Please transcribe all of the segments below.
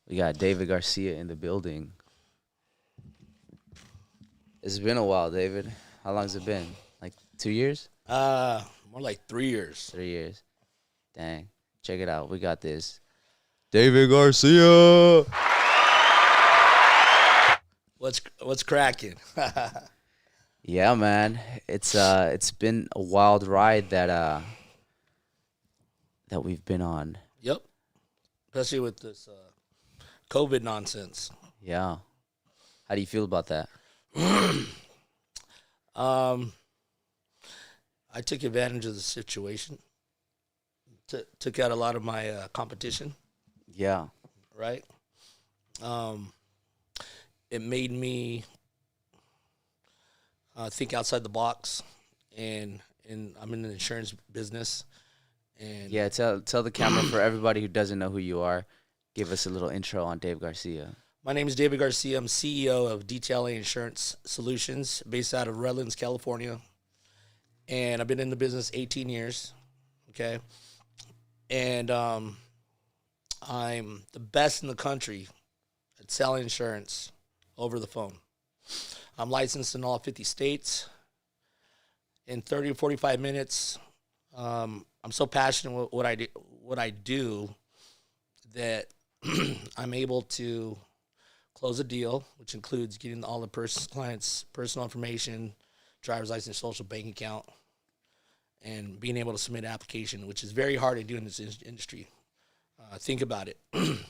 We got David Garcia in the building. It's been a while, David. How long's it been? Like 2 years? More like 3 years. 3 years. Dang. Check it out. We got this. David Garcia. What's cracking? Yeah, man. It's been a wild ride that we've been on. Yep. Especially with this COVID nonsense. Yeah. How do you feel about that? Um, I took advantage of the situation. Took out a lot of my competition. Yeah. Right. It made me think outside the box, and I'm in the insurance business. And Yeah, tell the camera for everybody who doesn't know who you are. Give us a little intro on Dave Garcia. my name is David Garcia. I'm CEO of DTLA Insurance Solutions, based out of Redlands, California, and I've been in the business 18 years. Okay, and I'm the best in the country at selling insurance over the phone. I'm licensed in all 50 states. In 30 to 45 minutes, I'm so passionate with what I do that I'm able to close a deal, which includes getting all the client's personal information, driver's license, social bank account, and being able to submit an application, which is very hard to do in this industry. Think about it,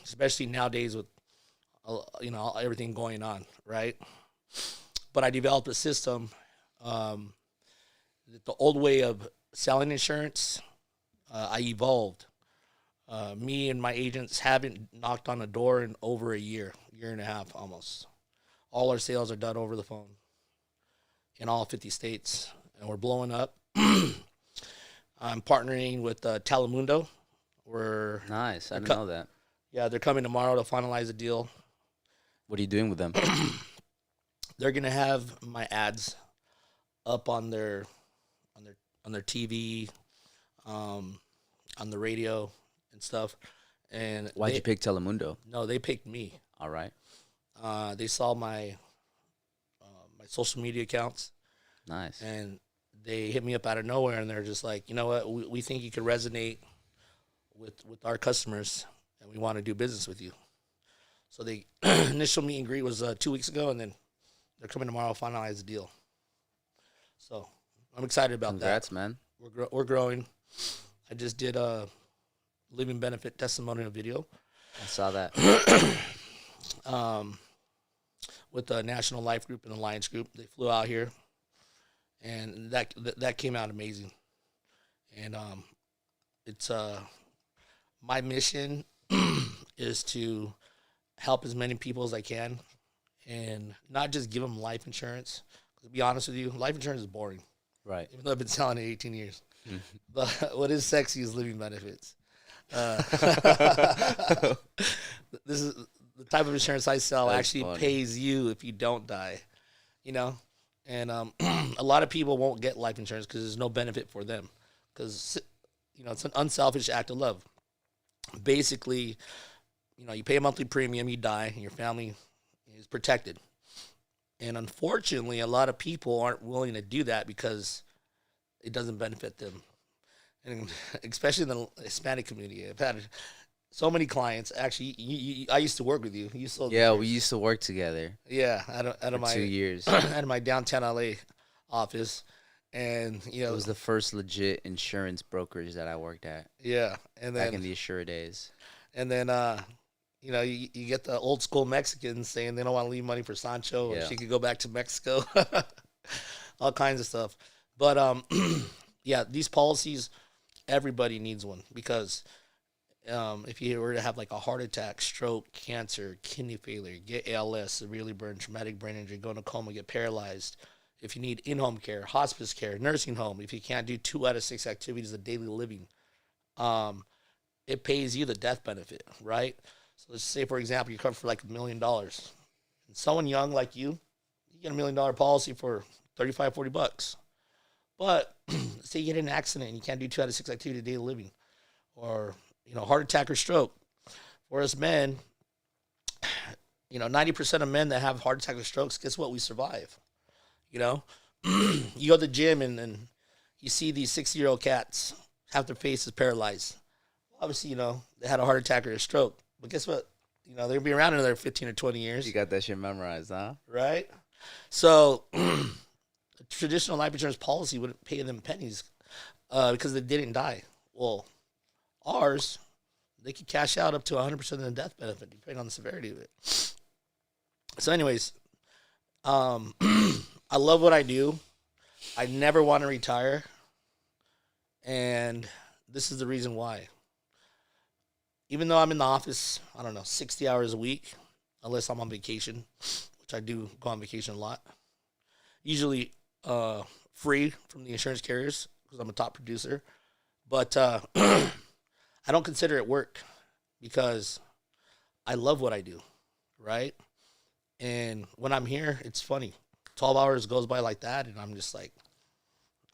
especially nowadays with everything going on, right? But I developed a system. The old way of selling insurance, I evolved. Me and my agents haven't knocked on a door in over a year and a half almost. All our sales are done over the phone in all 50 states, and we're blowing up. I'm partnering with Telemundo. Nice. I didn't know that. Yeah, they're coming tomorrow to finalize the deal. What are you doing with them? They're gonna have my ads up on their TV, on the radio and stuff. And Why'd you pick Telemundo? No, they picked me. All right. They saw my social media accounts, Nice. and they hit me up out of nowhere, and they're just like, you know what, we think you could resonate with our customers, and we want to do business with you. So the initial meet and greet was 2 weeks ago, and then they're coming tomorrow to finalize the deal. So I'm excited about Congrats, that. man. We're growing. I just did a living benefit testimonial video I saw that. with the National Life Group and Alliance Group. They flew out here, and that came out amazing. And it's my mission is to help as many people as I can, and not just give them life insurance. To be honest with you, life insurance is boring. Right. Even though I've been selling it 18 years. But what is sexy is living benefits. This is the type of insurance I sell. That's Actually funny. pays you if you don't die, and a lot of people won't get life insurance because there's no benefit for them, because it's an unselfish act of love. Basically, you pay a monthly premium, you die, and your family is protected. And unfortunately, a lot of people aren't willing to do that because it doesn't benefit them, and especially in the Hispanic community. I've had so many clients. Actually, I used to work with you. You sold. Yeah, we used to work together Yeah, out of for my 2 years. out of my downtown LA office, and It was the first legit insurance brokerage that I worked at yeah, and back in then the Assure days. you get the old school Mexicans saying they don't want to leave money for Sancho, or Yeah. she could go back to Mexico, all kinds of stuff. But yeah, these policies, everybody needs one, because if you were to have like a heart attack, stroke, cancer, kidney failure, get ALS, severely burned, traumatic brain injury, go into coma, get paralyzed. If you need in-home care, hospice care, nursing home, if you can't do 2 out of 6 activities of daily living, it pays you the death benefit, right? So let's say, for example, you cover for like $1 million. And someone young like you get $1 million policy for $35-40. But say you get in an accident and you can't do 2 out of 6 activities of daily living, or heart attack or stroke. For us men, 90% of men that have heart attack or strokes, guess what? We survive. You know, you go to the gym and you see these 60-year-old cats, half their face is paralyzed. Obviously, they had a heart attack or a stroke. But guess what? They're going to be around another 15 or 20 years. You got that shit memorized, huh? Right? So, a traditional life insurance policy wouldn't pay them pennies because they didn't die. Well, ours, they could cash out up to 100% of the death benefit, depending on the severity of it. So, anyways, I love what I do. I never want to retire. And this is the reason why. Even though I'm in the office, 60 hours a week, unless I'm on vacation, which I do go on vacation a lot. Usually free from the insurance carriers because I'm a top producer. But I don't consider it work because I love what I do, right? And when I'm here, it's funny. 12 hours goes by like that, and I'm just like,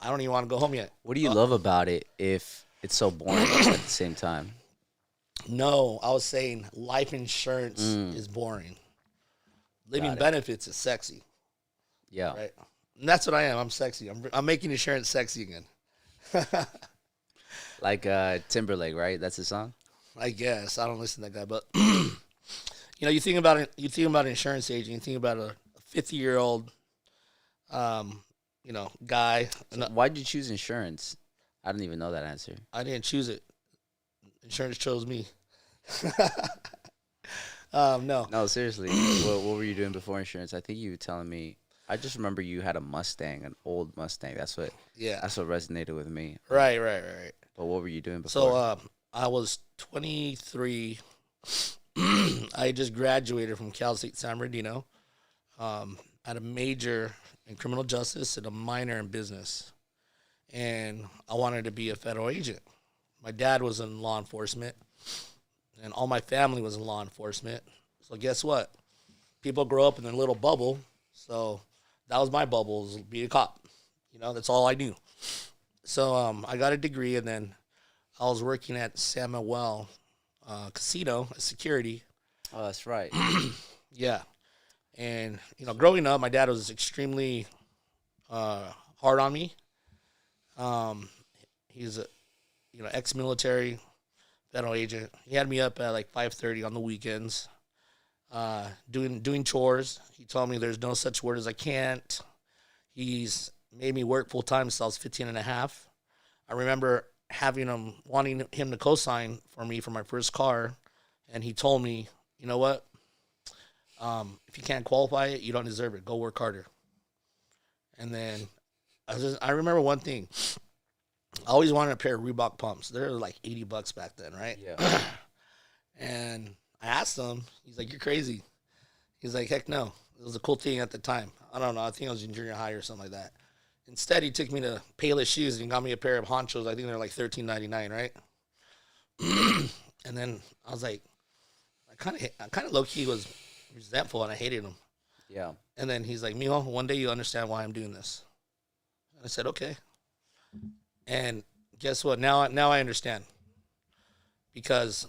I don't even want to go home yet. What do you love about it if it's so boring at the same time? No, I was saying life insurance is boring. Living benefits is sexy. Yeah. Right? And that's what I am. I'm sexy. I'm making insurance sexy again. Like Timberlake, right? That's the song? I guess. I don't listen to that guy, but you think about it, you think about an insurance agent, you think about a 50-year-old guy. So why'd you choose insurance? I don't even know that answer. I didn't choose it. Insurance chose me. No. No, seriously. What were you doing before insurance? I think you were telling me. I just remember you had a Mustang, an old Mustang. That's what resonated with me. Right. But what were you doing before? So I was 23. I just graduated from Cal State San Bernardino. Had a major in criminal justice and a minor in business. And I wanted to be a federal agent. My dad was in law enforcement, and all my family was in law enforcement. So guess what? People grow up in their little bubble. So that was my bubble, was be a cop. That's all I knew. So I got a degree, and then I was working at San Manuel Casino as security. Oh, that's right. Yeah. And, growing up, my dad was extremely hard on me. He's a ex-military federal agent. He had me up at like 5:30 on the weekends, doing chores. He told me there's no such word as I can't. He's made me work full time since I was 15 and a half. I remember wanting him to co-sign for me for my first car, and he told me, you know what? If you can't qualify it, you don't deserve it. Go work harder. And then I remember one thing. I always wanted a pair of Reebok pumps. They were like $80 back then, right? Yeah. And I asked him. He's like, "You're crazy." He's like, "Heck no." It was a cool thing at the time. I don't know. I think I was in junior high or something like that. Instead, he took me to Payless Shoes and got me a pair of Honchos. I think they're like $13.99, right? And then I was like, I kind of low key was resentful, and I hated him. Yeah. And then he's like, "Mijo, one day you understand why I'm doing this." And I said, "Okay." And guess what? Now I understand. Because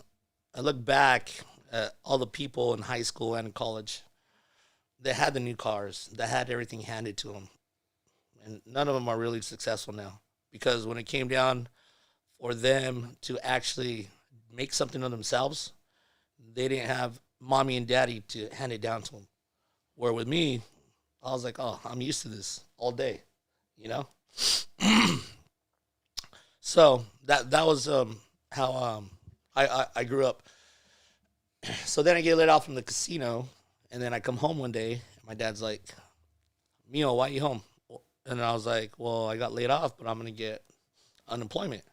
I look back at all the people in high school and in college that had the new cars, that had everything handed to them. And none of them are really successful now. Because when it came down for them to actually make something of themselves, they didn't have mommy and daddy to hand it down to them. Where with me, I was like, oh, I'm used to this all day, So that was how I grew up. So then I get let out from the casino, and then I come home one day, and my dad's like, "Mio, why you home?" And I was like, "Well, I got laid off, but I'm going to get unemployment."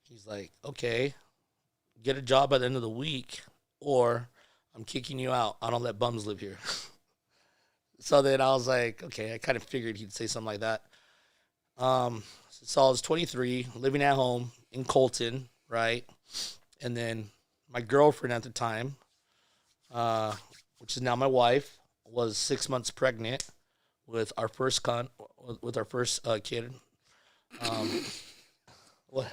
He's like, "Okay, get a job at the end of the week, or I'm kicking you out. I don't let bums live here." So then I was like, okay, I kind of figured he'd say something like that. So I was 23, living at home in Colton, right? And then my girlfriend at the time, which is now my wife, was 6 months pregnant with our first kid. What?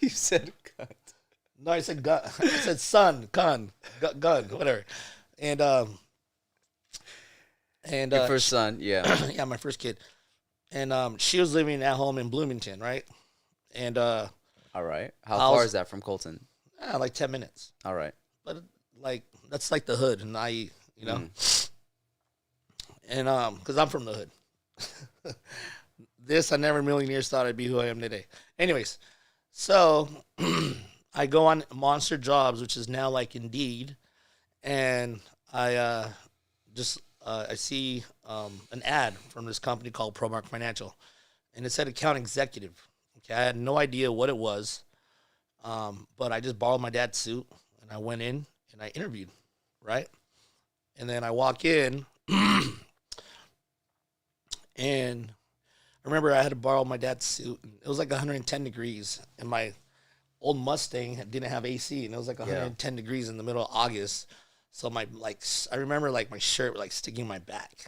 You said cunt. No, I said gun. I said son, gun, whatever. And And your first son, yeah. yeah, my first kid. And she was living at home in Bloomington, right? And all right. How far is that from Colton? Like 10 minutes. All right. But like that's like the hood, and you know. And because I'm from the hood. I never in a million years thought I'd be who I am today. Anyways, so I go on Monster Jobs, which is now like Indeed, and I I see an ad from this company called ProMark Financial, and it said account executive. Okay, I had no idea what it was, but I just borrowed my dad's suit, and I went in and I interviewed, right? And then I walk in, and I remember I had to borrow my dad's suit. It was like 110 degrees, and my old Mustang didn't have AC, and it was like 110 degrees in the middle of August. So I remember like my shirt like sticking in my back.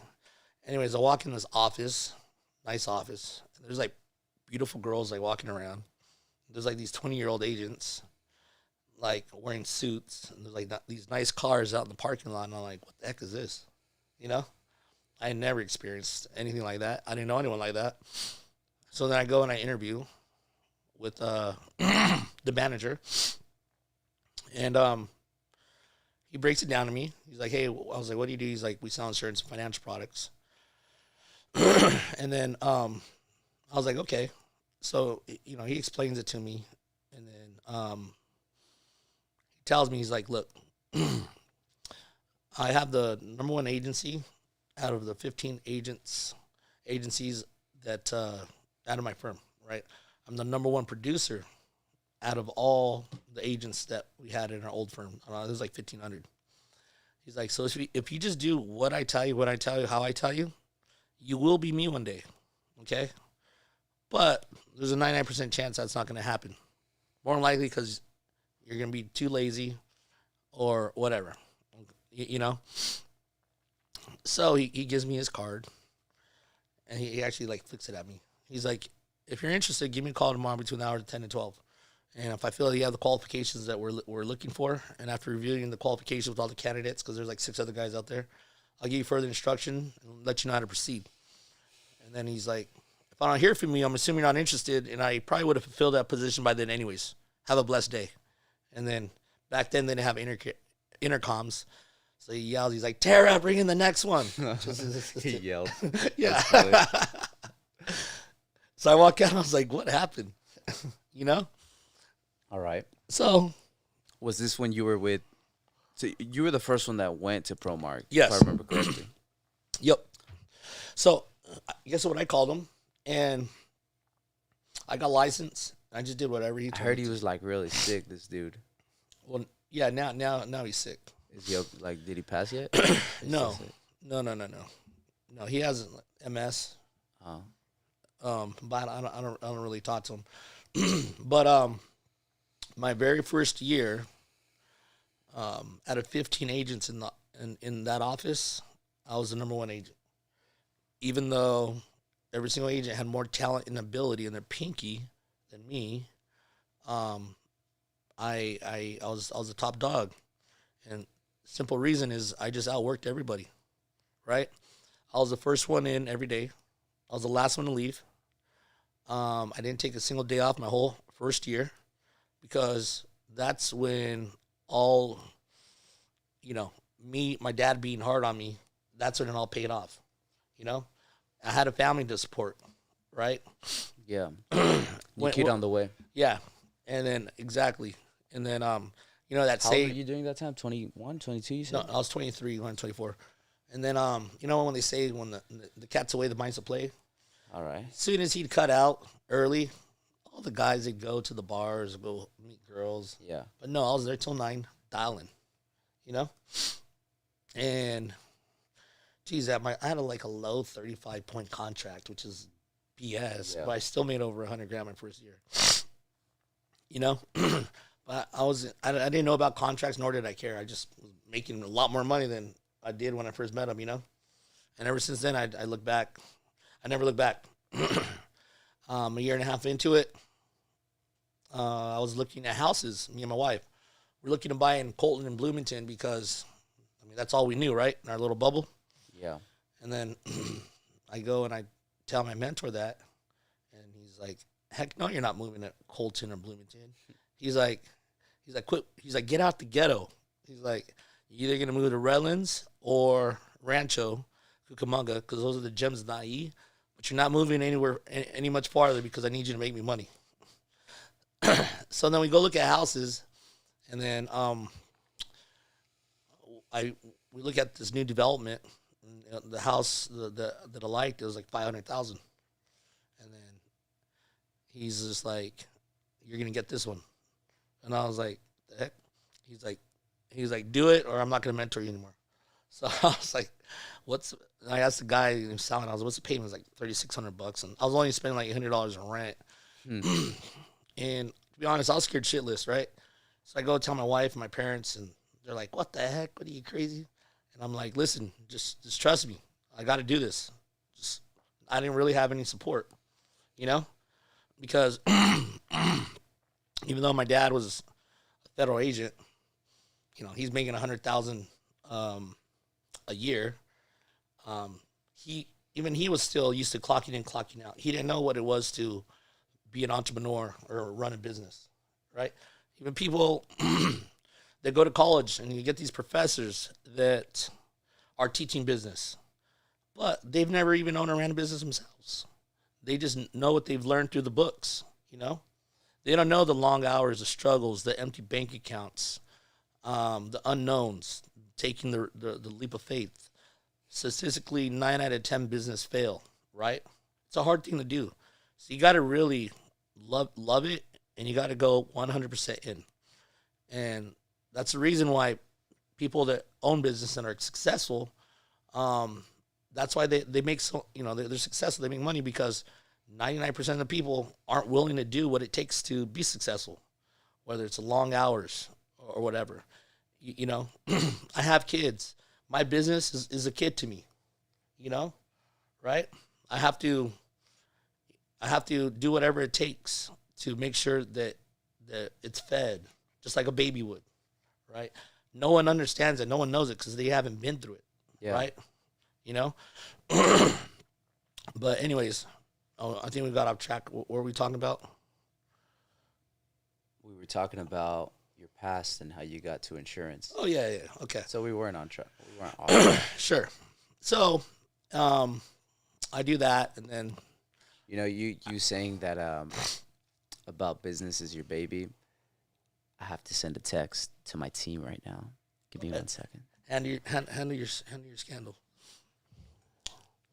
Anyways, I walk in this office, nice office. There's like beautiful girls like walking around. There's like these 20-year-old agents like wearing suits. And there's like these nice cars out in the parking lot. And I'm like, what the heck is this? You know? I had never experienced anything like that. I didn't know anyone like that. So then I go and I interview with the manager. And he breaks it down to me. He's like, hey, I was like, what do you do? He's like, we sell insurance and financial products. And then I was like, okay. So, you know, he explains it to me. And then he tells me, he's like, look, I have the number one agency out of the 15 agencies that out of my firm, right? I'm the number one producer out of all the agents that we had in our old firm. There's like 1,500. He's like, so if you just do what I tell you, how I tell you, you will be me one day, okay? But there's a 99% chance that's not going to happen. More than likely because you're going to be too lazy or whatever, you know? So he gives me his card, and he actually, like, flicks it at me. He's like, if you're interested, give me a call tomorrow between the hours of 10 and 12. And if I feel you have the qualifications that we're looking for, and after reviewing the qualifications with all the candidates, because there's like 6 other guys out there, I'll give you further instruction and let you know how to proceed. And then he's like, if I don't hear from you, I'm assuming you're not interested, and I probably would have fulfilled that position by then anyways. Have a blessed day. And then back then they didn't have intercoms. So he yells, he's like, Tara, bring in the next one. He yelled. Yeah. So I walk out, and I was like, what happened? You know? All right. So. Was this when you were with, so you were the first one that went to ProMark? Yes. If I remember correctly. Yep. So, guess what I called him? And I got licensed. I just did whatever he told me. I heard he was like really sick, this dude. Well, yeah, now he's sick. Is he like, did he pass yet? No, he hasn't MS. But I don't really talk to him. But my very first year, out of 15 agents in that office, I was the number one agent. Even though every single agent had more talent and ability in their pinky than me, I was the top dog. And simple reason is I just outworked everybody, right? I was the first one in every day. I was the last one to leave. I didn't take a single day off my whole first year because that's when all, my dad being hard on me, that's when it all paid off. I had a family to support, right? Yeah. Kid on the way. Yeah. And then, exactly. And then, that How old were you during that time? 21, 22, you said? No, I was 23, going 24. And then, when they say when the cat's away, the mice will play. All right. As soon as he'd cut out early, all the guys, they'd go to the bars, go meet girls. Yeah. But no, I was there till 9, dialing, And, geez, I had a low 35-point contract, which is BS, but I still made over $100,000 my first year. But I didn't know about contracts, nor did I care. I just was making a lot more money than I did when I first met him, And ever since then, I look back. I never look back. A year and a half into it, I was looking at houses, me and my wife. We're looking to buy in Colton and Bloomington because, that's all we knew, right? In our little bubble. Yeah. And then I go and I tell my mentor that, and he's like, heck no, you're not moving to Colton or Bloomington. He's like, quit. He's like, get out the ghetto. He's like, you're either going to move to Redlands or Rancho, Cucamonga, because those are the gems of the IE, but you're not moving anywhere any much farther because I need you to make me money. So then we go look at houses, and then we look at this new development. And the house that I liked, it was like 500,000, and then he's just like, "You're gonna get this one," and I was like, "The heck?" He's like, "Do it, or I'm not gonna mentor you anymore." So I was like, "What's?" And I asked the guy who's selling. I was like, "What's the payment?" It was like $3,600, and I was only spending like $100 in rent. And to be honest, I was scared shitless, right? So I go tell my wife and my parents, and they're like, "What the heck? What are you, crazy?" And I'm like, "Listen, just trust me. I got to do this." I didn't really have any support, because even though my dad was a federal agent, he's making $100,000 a year. He was still used to clocking in, clocking out. He didn't know what it was to be an entrepreneur or run a business, right? Even people that go to college, and you get these professors that are teaching business, but they've never even owned or ran a business themselves. They just know what they've learned through the books, They don't know the long hours, the struggles, the empty bank accounts, the unknowns, taking the leap of faith. Statistically, 9 out of 10 business fail, right? It's a hard thing to do. So you got to really love it, and you got to go 100% in. And that's the reason why people that own business and are successful, that's why they make they're successful. They make money because 99% of the people aren't willing to do what it takes to be successful, whether it's long hours or whatever. I have kids. My business is a kid to me, right? I have to do whatever it takes to make sure that it's fed, just like a baby would, right? No one understands it. No one knows it because they haven't been through it, right? But anyways, I think we got off track. What were we talking about? We were talking about your past and how you got to insurance. Oh, yeah. Okay. So we weren't on track. We weren't off. Sure. So I do that, and then... you saying that about business is your baby. I have to send a text to my team right now. Give me 1 second. Handle your scandal.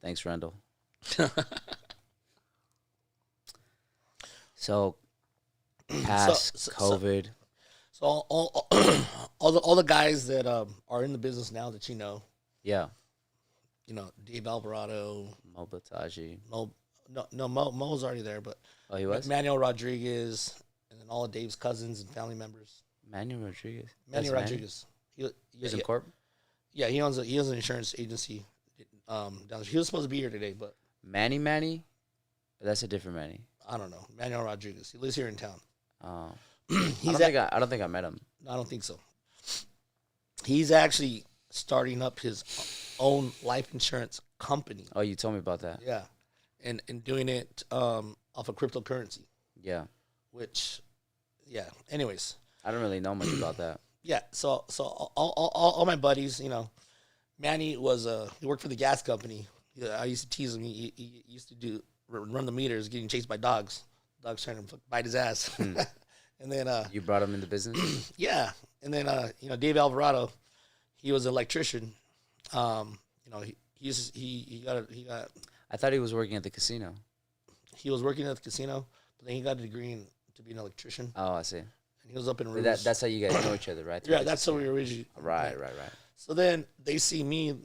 Thanks, Randall. So, past COVID. So all the guys that are in the business now that Yeah. Dave Alvarado, Mo Bataji. Mo's already there, but he was? Manuel Rodriguez, and then all of Dave's cousins and family members. Manuel Rodriguez. Manuel Rodriguez. He's in corp? Yeah, he owns an insurance agency. Down there. He was supposed to be here today, but Manny? That's a different Manny. I don't know. Manuel Rodriguez. He lives here in town. Oh. I don't think I met him. No, I don't think so. He's actually starting up his own life insurance company. Oh, you told me about that. Yeah. And doing it off of cryptocurrency. Yeah. Anyways. I don't really know much about that. Yeah. So all my buddies, Manny he worked for the gas company. I used to tease him. He used to run the meters, getting chased by dogs. Dogs trying to bite his ass. And then you brought him into business? Yeah. And then Dave Alvarado, he was an electrician. He got I thought he was working at the casino. He was working at the casino, but then he got a degree to be an electrician. Oh, I see. And he was up in Ruse. That's how you guys know each other, right? Yeah, that's how we originally. Right. So then they see me,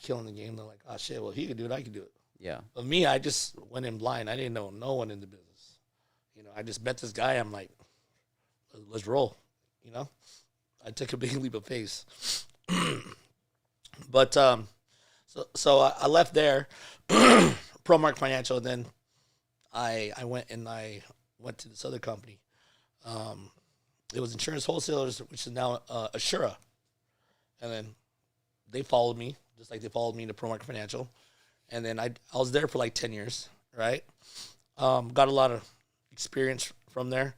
killing the game. They're like, "Oh shit! Well, if he could do it, I could do it." Yeah. But me, I just went in blind. I didn't know no one in the business. I just met this guy. I'm like, let's roll. I took a big leap of faith. But so I left there, ProMark Financial, and then I went to this other company. It was Insurance Wholesalers, which is now Assura. And then they followed me. just like they followed me to Pro Market Financial. And then I was there for like 10 years, right? Got a lot of experience from there.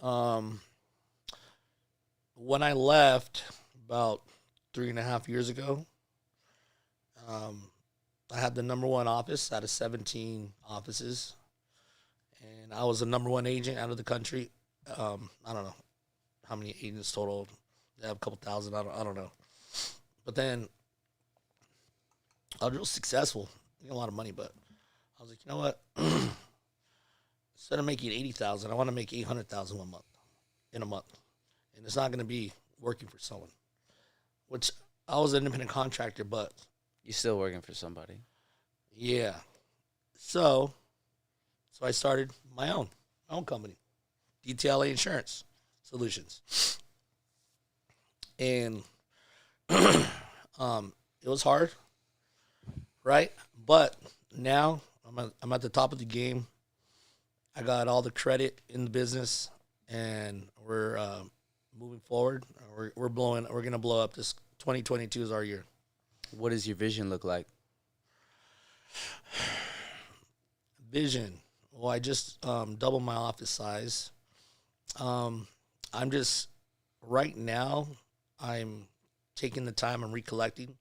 When I left about 3.5 years ago, I had the number one office out of 17 offices, and I was the number one agent out of the country. I don't know how many agents total. They have a couple thousand. I don't know. But then I was real successful, making a lot of money. But I was like, you know what? Instead of making 80,000, I want to make 800,000 in a month, and it's not going to be working for someone. Which I was an independent contractor, but You're still working for somebody. yeah. So I started my own company, DTLA Insurance Solutions, and it was hard, right? But now I'm at the top of the game. I got all the credit in the business, and we're moving forward. We're gonna blow up. This 2022 is our year. What does your vision look like? Vision. Well, I just doubled my office size. I'm just right now. I'm taking the time. I'm recollecting,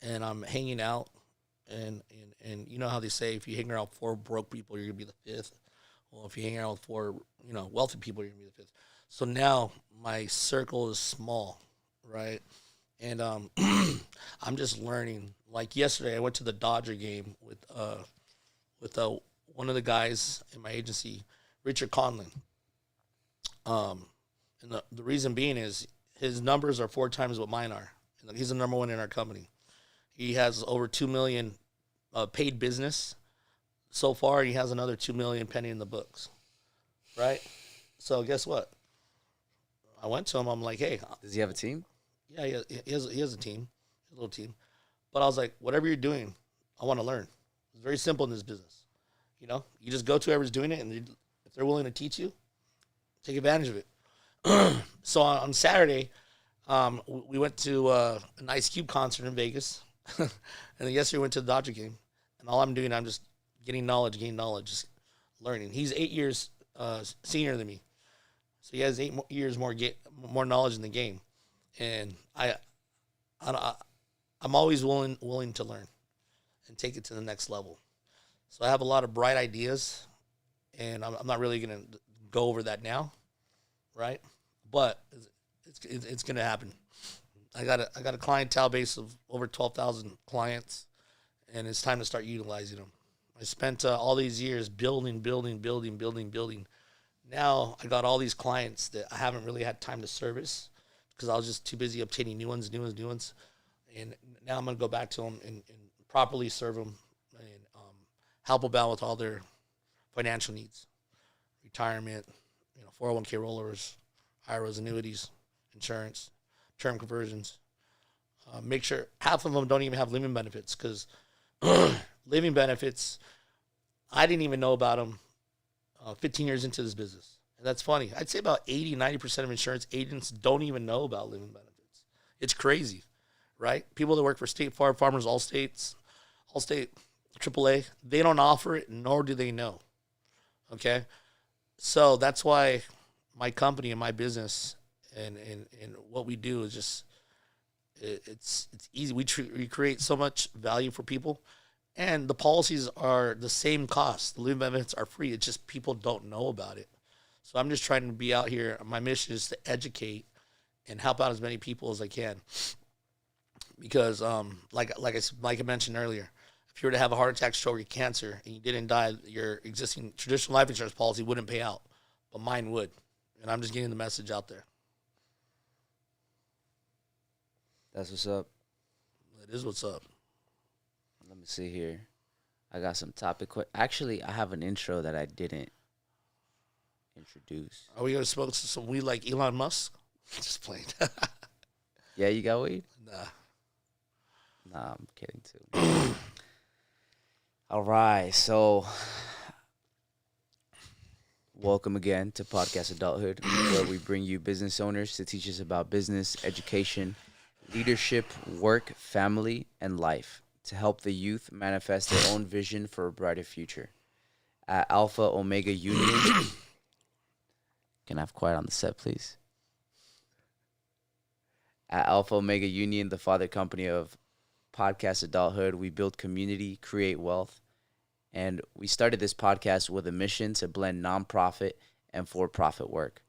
and I'm hanging out. And you know how they say, if you hang around 4 broke people, you're gonna be the 5th. Well, if you hang around with 4, wealthy people, you're gonna be the 5th. So now my circle is small, right? And I'm just learning. Like yesterday, I went to the Dodger game with one of the guys in my agency, Richard Conlon. And the reason being is his numbers are 4 times what mine are. And he's the number one in our company. He has over 2 million paid business so far. He has another 2 million pending in the books, right? So guess what? I went to him. I'm like, hey, Does he have a team? yeah, he has a team, a little team. But I was like, whatever you're doing, I want to learn. It's very simple in this business. You just go to whoever's doing it, and if they're willing to teach you, take advantage of it. So on Saturday, we went to an Ice Cube concert in Vegas. And then yesterday we went to the Dodger game. And all I'm doing, I'm just gaining knowledge, just learning. He's 8 years senior than me. So he has 8 years more knowledge in the game. And I'm always willing to learn and take it to the next level. So I have a lot of bright ideas, and I'm not really going to go over that now, right? But it's going to happen. I got a clientele base of over 12,000 clients, and it's time to start utilizing them. I spent all these years building. Now I got all these clients that I haven't really had time to service because I was just too busy obtaining new ones. And now I'm going to go back to them and properly serve them and help them out with all their financial needs, retirement, 401k rollers, IRAs, annuities, insurance, term conversions. Make sure half of them don't even have living benefits because living benefits, I didn't even know about them 15 years into this business. And that's funny. I'd say about 80-90% of insurance agents don't even know about living benefits. It's crazy, right? People that work for State Farm, Farmers, Allstate, AAA, they don't offer it, nor do they know. Okay? So that's why my company and my business and what we do is just, it's easy. We create so much value for people, and the policies are the same cost. The living benefits are free. It's just people don't know about it. So I'm just trying to be out here. My mission is to educate and help out as many people as I can. Because, like I mentioned earlier, if you were to have a heart attack, stroke, or cancer, and you didn't die, your existing traditional life insurance policy wouldn't pay out, but mine would. And I'm just getting the message out there. That's what's up. It is what's up. Let me see here. I got some topic. Actually, I have an intro that I didn't introduce. Are we going to smoke some weed like Elon Musk? Just playing. Yeah, you got weed? Nah. I'm kidding too. All right, so welcome again to Podcast Adulthood, where we bring you business owners to teach us about business, education, leadership, work, family, and life to help the youth manifest their own vision for a brighter future. At Alpha Omega Union, can I have quiet on the set, please? At Alpha Omega Union, the father company of Podcast Adulthood, we build community, create wealth, and we started this podcast with a mission to blend nonprofit and for-profit work.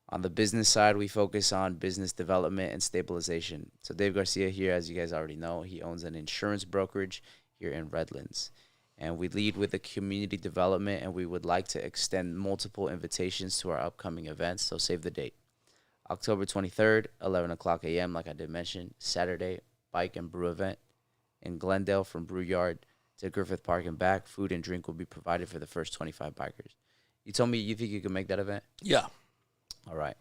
On the business side, we focus on business development and stabilization. So Dave Garcia here, as you guys already know, he owns an insurance brokerage here in Redlands. And we lead with the community development, and we would like to extend multiple invitations to our upcoming events. So save the date. October 23rd, 11 o'clock a.m., like I did mention, Saturday, bike and brew event in Glendale from Brew Yard to Griffith Park and back. Food and drink will be provided for the first 25 bikers. You told me you think you could make that event? Yeah. All right.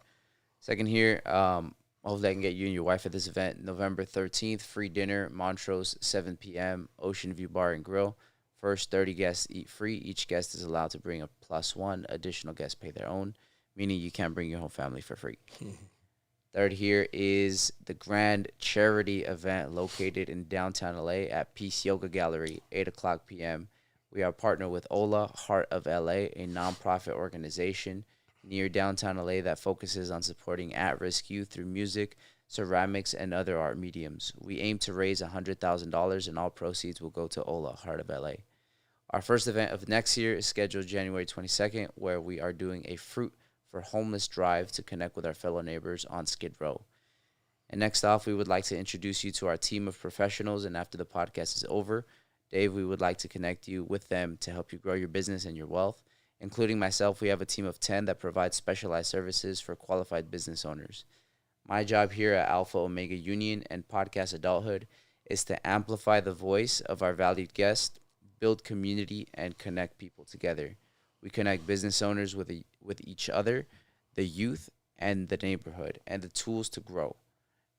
Second here, hopefully I can get you and your wife at this event. November 13th, free dinner, Montrose, 7 p.m., Ocean View Bar and Grill. First 30 guests eat free. Each guest is allowed to bring a +1. Additional guests pay their own, meaning you can't bring your whole family for free. Third here is the grand charity event located in downtown LA at Peace Yoga Gallery, 8 o'clock p.m. We are partnered with Ola, Heart of LA, a nonprofit organization near downtown LA that focuses on supporting at-risk youth through music, ceramics, and other art mediums. We aim to raise $100,000, and all proceeds will go to Ola, Heart of LA. Our first event of next year is scheduled January 22nd, where we are doing a Fruit for Homeless drive to connect with our fellow neighbors on Skid Row. And next off, we would like to introduce you to our team of professionals, and after the podcast is over, Dave, we would like to connect you with them to help you grow your business and your wealth. Including myself, we have a team of 10 that provides specialized services for qualified business owners. My job here at Alpha Omega Union and Podcast Adulthood is to amplify the voice of our valued guests, build community, and connect people together. We connect business owners with each other, the youth, and the neighborhood, and the tools to grow.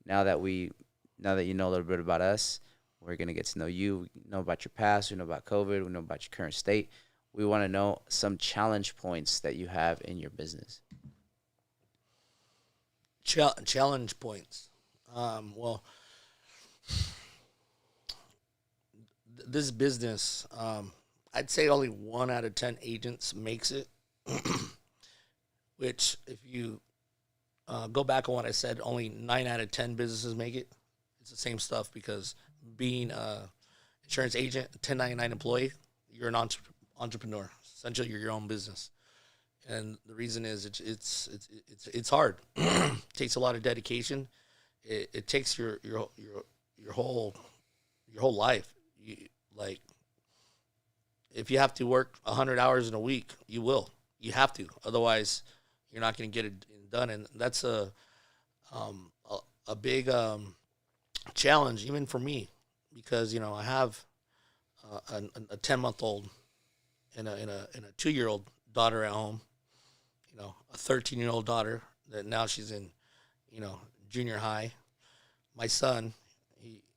Now that you know a little bit about us, we're going to get to know you. We know about your past. We know about COVID. We know about your current state. We want to know some challenge points that you have in your business. Challenge points. Well, this business, I'd say only 1 out of 10 agents makes it, which if you go back on what I said, only 9 out of 10 businesses make it. It's the same stuff because being an insurance agent, 1099 employee, you're an entrepreneur. Essentially, you're your own business. And the reason is it's hard. It takes a lot of dedication. It takes your whole life. If you have to work 100 hours in a week, you will. You have to. Otherwise, you're not going to get it done. And that's a big challenge, even for me, because I have a 10-month-old and a 2-year-old daughter at home. A 13-year-old daughter that now she's in, junior high. My son,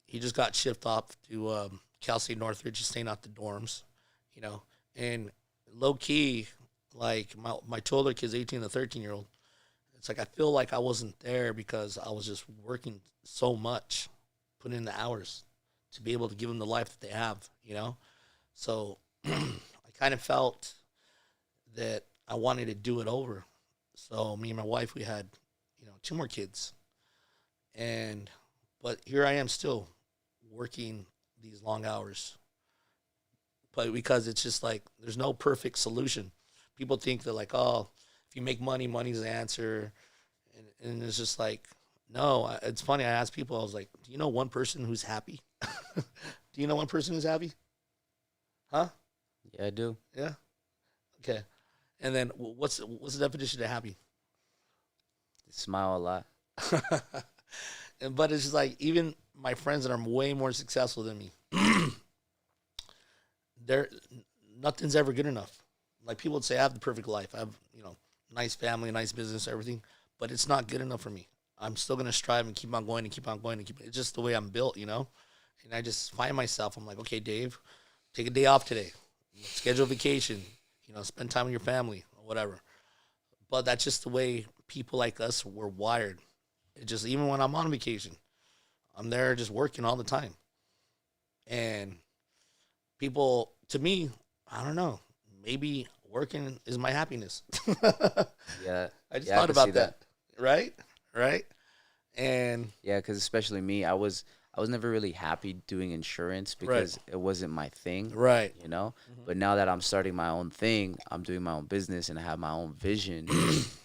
he just got shipped off to Cal State Northridge, just staying out the dorms, and low key, like my two older kids, 18 and 13-year-old, it's like I feel like I wasn't there because I was just working so much, putting in the hours to be able to give them the life that they have, So I kind of felt that I wanted to do it over. So me and my wife, we had, 2 more kids. But here I am still working these long hours. But because it's just like, there's no perfect solution. People think that like, oh, if you make money, money's the answer. And it's just like, no, it's funny. I ask people, I was like, do you know one person who's happy? Do you know one person who's happy? Huh? Yeah, I do. Yeah? Okay. And then what's the definition of happy? Smile a lot. But it's just like, even my friends that are way more successful than me, nothing's ever good enough. Like people would say, I have the perfect life. I have, nice family, nice business, everything, but it's not good enough for me. I'm still going to strive and keep on going and keep on going it's just the way I'm built, And I just find myself, I'm like, okay, Dave, take a day off today, schedule a vacation, spend time with your family or whatever. But that's just the way people like us were wired. It just, even when I'm on vacation, I'm there just working all the time. And people, to me, I don't know, maybe working is my happiness. Yeah. I just Yeah, I thought could see about that. Right? Right? And Yeah, because especially me, I was never really happy doing insurance right, because it wasn't my thing, right. you know. Mhm. But now that I'm starting my own thing, I'm doing my own business and I have my own vision.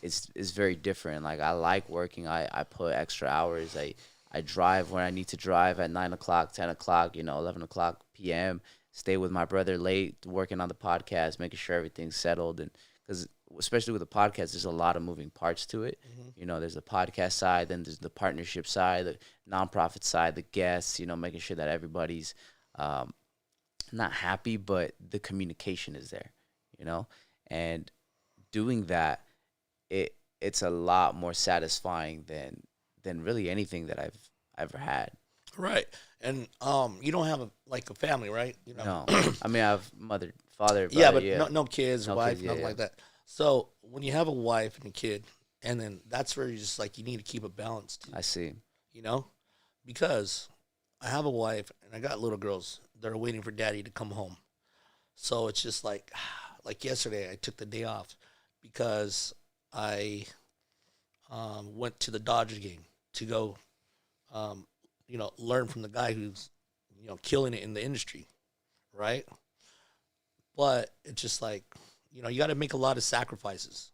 It's very different. Like I like working. I put extra hours. I drive when I need to drive at 9 o'clock, 10 o'clock, 11 o'clock p.m. Stay with my brother late, working on the podcast, making sure everything's settled, and because especially with the podcast, there's a lot of moving parts to it. Mhm. There's the podcast side, then there's the partnership side, the nonprofit side, the guests, making sure that everybody's um, not happy, but the communication is there, you know? And doing that, it's a lot more satisfying than really anything that I've ever had. Right. And you don't have like a family, right? No. I mean, I have mother, father, Yeah, brother, but yeah. no kids, No wife, kids, yeah, nothing yeah. like that. So when you have a wife and a kid, and then that's where you just like you need to keep a balance too, I see. you know? Because I have a wife and I got little girls that are waiting for daddy to come home. So it's just like yesterday, I took the day off because I went to the Dodger game to go, learn from the guy who's, killing it in the industry, right? But it's just like, you got to make a lot of sacrifices.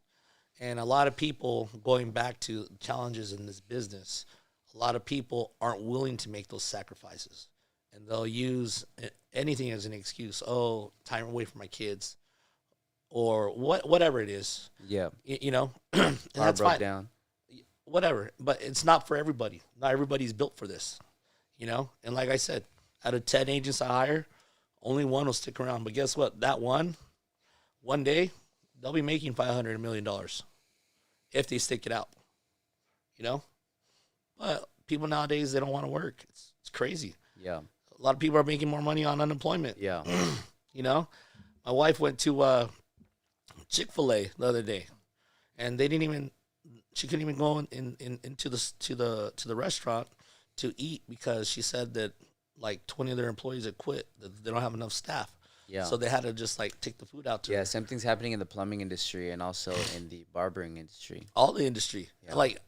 And a lot of people, going back to challenges in this business, a lot of people aren't willing to make those sacrifices. And they'll use anything as an excuse. Oh, time away from my kids, or whatever it is, Yeah. and Car that's broke fine. down. Whatever. But it's not for everybody. Not everybody's built for this, And like I said, out of 10 agents I hire, only one will stick around. But guess what? That one day, they'll be making $500 million if they stick it out, you know? But people nowadays, they don't want to work. It's crazy. Yeah. A lot of people are making more money on unemployment. Yeah. My wife went to Chick-fil-A the other day, and she couldn't even go into the restaurant to eat because she said that like 20 of their employees had quit. That they don't have enough staff. Yeah. So they had to just like take the food out to Yeah, her. same thing's happening in the plumbing industry and also in the barbering industry. All the industry. Yeah. Like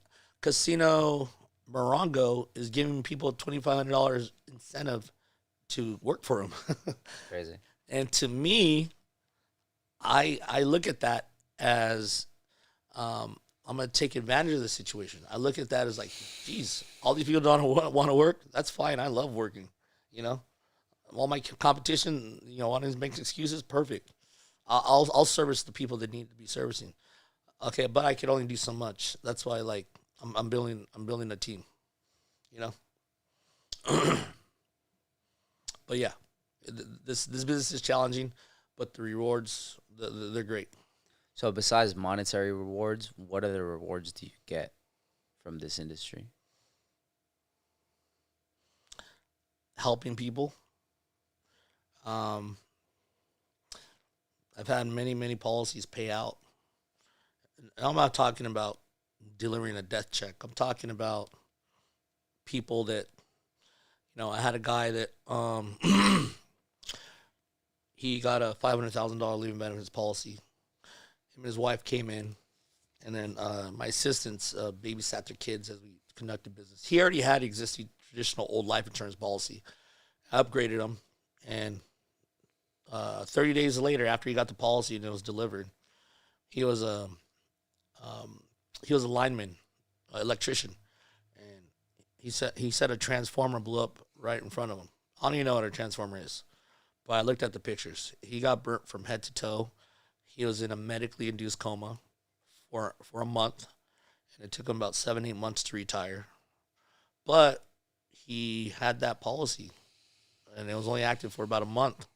Casino Morongo is giving people $2,500 incentive to work for them. Crazy. And to me, I look at that as I'm going to take advantage of the situation. I look at that as like, geez, all these people don't want to work. That's fine. I love working, All my competition, want to make excuses, perfect. I'll service the people that need to be servicing. Okay, but I can only do so much. That's why, like, I'm building a team, But yeah, this business is challenging, but the rewards they're great. So besides monetary rewards, what other rewards do you get from this industry? Helping people. I've had many policies pay out. And I'm not talking about delivering a death check. I'm talking about people that, I had a guy that he got a $500,000 living benefits policy. Him and his wife came in, and then my assistants babysat their kids as we conducted business. He already had existing traditional old life insurance policy. I upgraded him, and 30 days later, after he got the policy and it was delivered, he was a lineman, electrician, and he said a transformer blew up right in front of him. I don't even know what a transformer is, but I looked at the pictures. He got burnt from head to toe. He was in a medically induced coma for a month, and it took him about 7-8 months to retire. But he had that policy, and it was only active for about a month.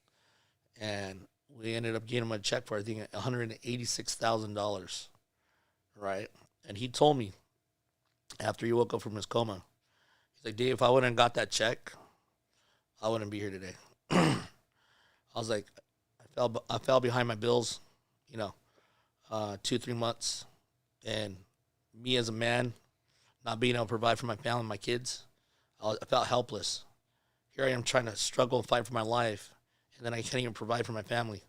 And we ended up getting him a check for, I think, $186,000, right? And he told me after he woke up from his coma, he's like, Dave, if I wouldn't have got that check, I wouldn't be here today. I was like, I fell behind my bills, 2-3 months, and me as a man, not being able to provide for my family, my kids, I felt helpless. Here I am trying to struggle and fight for my life, and then I can't even provide for my family.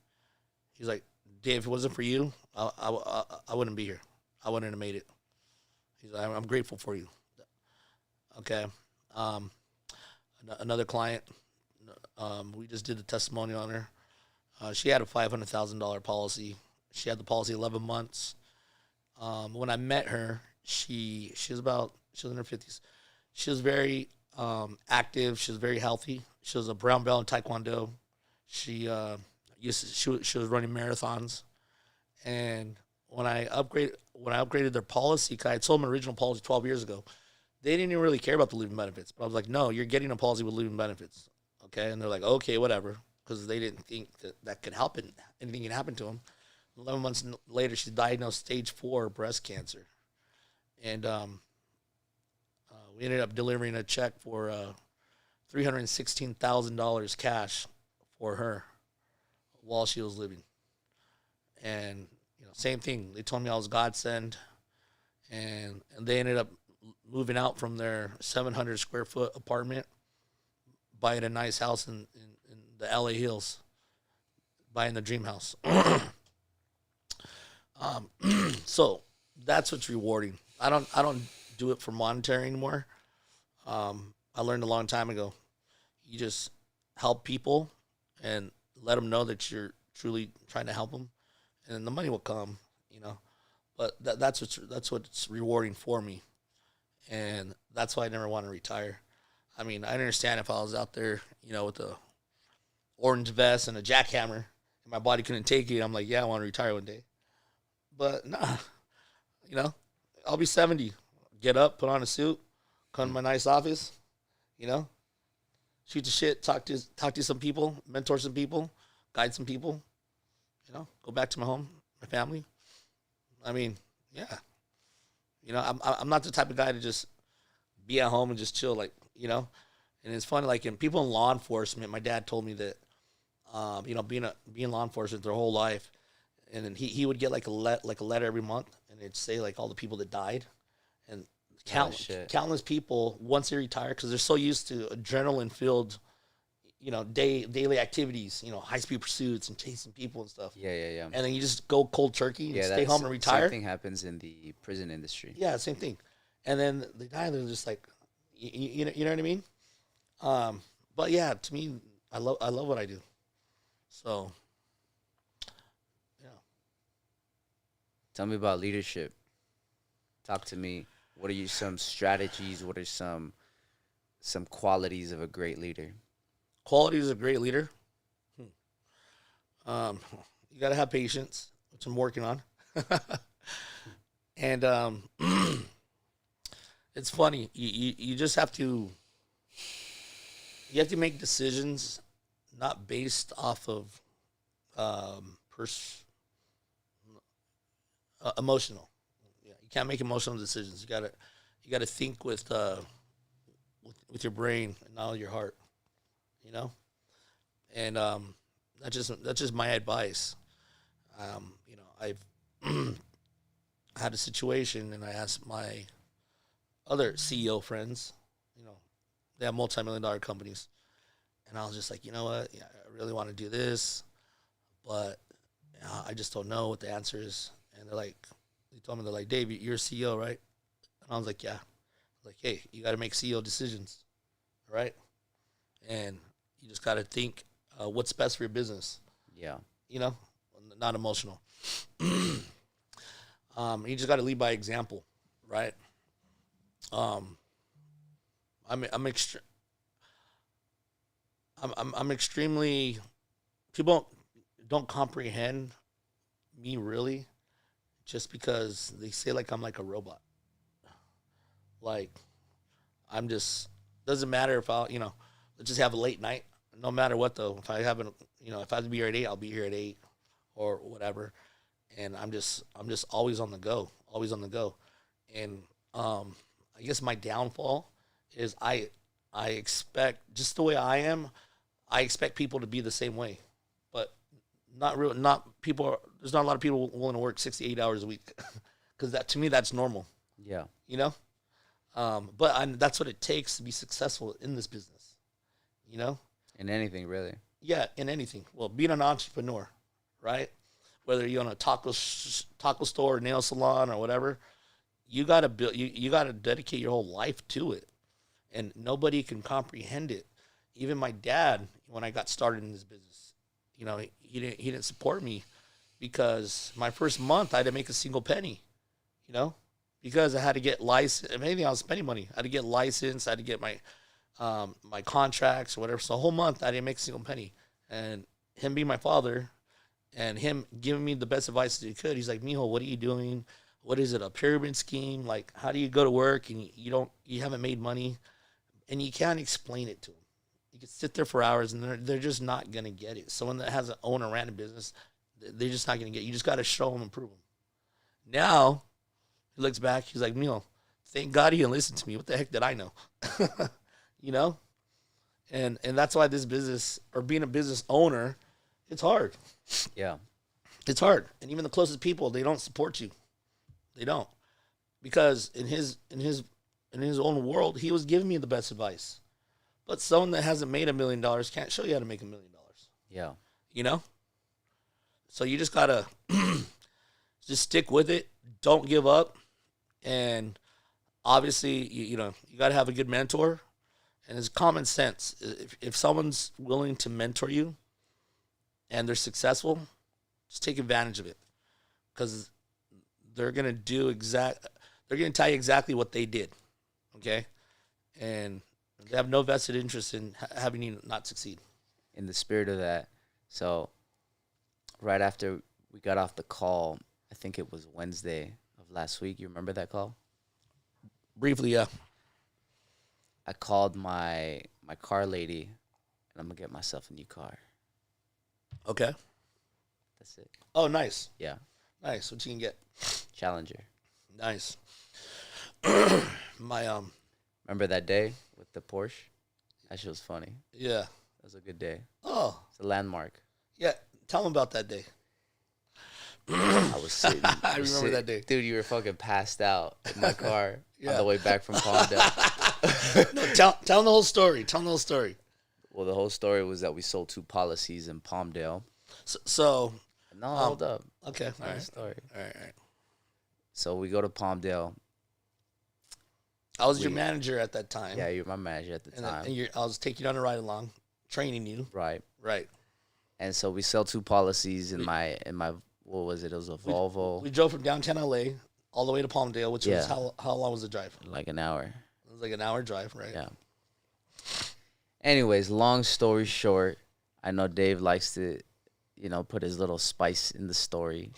He's like, Dave, if it wasn't for you, I wouldn't be here. I wouldn't have made it. He's like, I'm grateful for you. Okay. Another client, we just did the testimonial on her. She had a $500,000 policy. She had the policy 11 months. When I met her, she was in her 50s. She was very active. She was very healthy. She was a brown belt in Taekwondo. She was running marathons. And when I upgraded their policy, 'cause I had sold my original policy 12 years ago, they didn't even really care about the living benefits. But I was like, no, you're getting a policy with living benefits. Okay? And they're like, okay, whatever. Because they didn't think that could happen. Anything could happen to them. 11 months later, she's diagnosed stage 4 breast cancer. And we ended up delivering a check for $316,000 cash for her while she was living. And, same thing. They told me I was godsend. And they ended up moving out from their 700 square foot apartment, buying a nice house in the LA Hills, buying the dream house. So that's what's rewarding. I don't do it for monetary anymore. I learned a long time ago. You just help people and let them know that you're truly trying to help them, and the money will come. But that's what's rewarding for me, and that's why I never want to retire. I mean, I understand if I was out there, with a orange vest and a jackhammer, and my body couldn't take it. I'm like, yeah, I want to retire one day. But nah, I'll be 70. Get up, put on a suit, come to my nice office, shoot the shit, talk to some people, mentor some people, guide some people, go back to my home, my family. I mean, yeah. I'm not the type of guy to just be at home and just chill, And it's funny, in people in law enforcement, my dad told me that, being law enforcement their whole life, and then he would get a letter every month, and it'd say all the people that died, and countless people once they retire, because they're so used to adrenaline filled, daily activities, high speed pursuits and chasing people and stuff. Yeah. And then you just go cold turkey and stay home and retire. Same thing happens in the prison industry. Yeah, same thing. And then they die, they're just you know what I mean? But yeah, to me, I love what I do. So, yeah. Tell me about leadership. Talk to me. What are some strategies? What are some qualities of a great leader? Qualities of a great leader? You got to have patience, which I'm working on. And it's funny. You just have to make decisions not based off of emotional. Yeah, you can't make emotional decisions. You gotta think with your brain and not your heart. And that's just my advice. I've had a situation, and I asked my other CEO friends. They have multi-million-dollar companies, and I was just like, you know what? Yeah, I really want to do this, but I just don't know what the answer is. And they told me, they're like, Dave, you're a CEO, right? And I was like, yeah. Like, hey, you got to make CEO decisions, right? And you just got to think what's best for your business. Yeah. Not emotional. You just got to lead by example, right? I'm extremely, people don't comprehend me really, just because they say I'm like a robot. I'm just, doesn't matter if let's just have a late night. No matter what though, if I have to be here at 8, I'll be here at 8 or whatever. And I'm just always on the go. And I guess my downfall is I expect, just the way I am, I expect people to be the same way. But there's not a lot of people willing to work 68 hours a week. Because to me, that's normal. Yeah. But that's what it takes to be successful in this business, you know? In anything, really. Yeah, in anything. Well, being an entrepreneur, right? Whether you're on a taco store, nail salon, or whatever, you gotta build. You gotta dedicate your whole life to it, and nobody can comprehend it. Even my dad, when I got started in this business, he didn't support me because my first month I didn't make a single penny, because I had to get licensed. If anything, I was spending money. I had to get licensed. I had to get my my contracts or whatever. So a whole month I didn't make a single penny. And him being my father and him giving me the best advice that he could, he's like, Mijo, what are you doing? What is it, a pyramid scheme? Like, how do you go to work and you haven't made money? And you can't explain it to them. You can sit there for hours and they're just not going to get it. Someone that has an own a random business, they're just not going to get it. You just got to show them and prove them. Now, he looks back, he's like, Mijo, thank God he didn't listen to me. What the heck did I know? And that's why this business, or being a business owner, it's hard. Yeah. It's hard. And even the closest people, they don't support you. They don't. Because in his own world, he was giving me the best advice. But someone that hasn't made $1 million can't show you how to make $1 million. Yeah. So you just gotta just stick with it. Don't give up. And obviously, you gotta have a good mentor. And it's common sense. If someone's willing to mentor you and they're successful, just take advantage of it. Because they're gonna they're gonna tell you exactly what they did. Okay? And they have no vested interest in having you not succeed. In the spirit of that, so right after we got off the call, I think it was Wednesday of last week. You remember that call? Briefly, yeah. I called my car lady, and I'm going to get myself a new car. Okay. That's it. Oh, nice. Yeah. Nice. What you can get? Challenger. Nice. Remember that day with the Porsche? That shit was funny. Yeah. That was a good day. Oh. It's a landmark. Yeah. Tell them about that day. I was sitting. I remember that day. Dude, you were fucking passed out in my car Yeah. on the way back from Palmdale. No, tell them the whole story. Tell them the whole story. Well, the whole story was that we sold 2 policies in Palmdale. So No, hold up. Okay. All right. Story. All right. So we go to Palmdale. I was your manager at that time. Yeah, you were my manager at the time. And I was taking you on a ride along, training you. Right. Right. And so we sell 2 policies in my what was it? It was a Volvo. We drove from downtown LA all the way to Palmdale, which was how long was the drive? Like an hour. It was like an hour drive, right? Yeah. Anyways, long story short, I know Dave likes to, put his little spice in the story.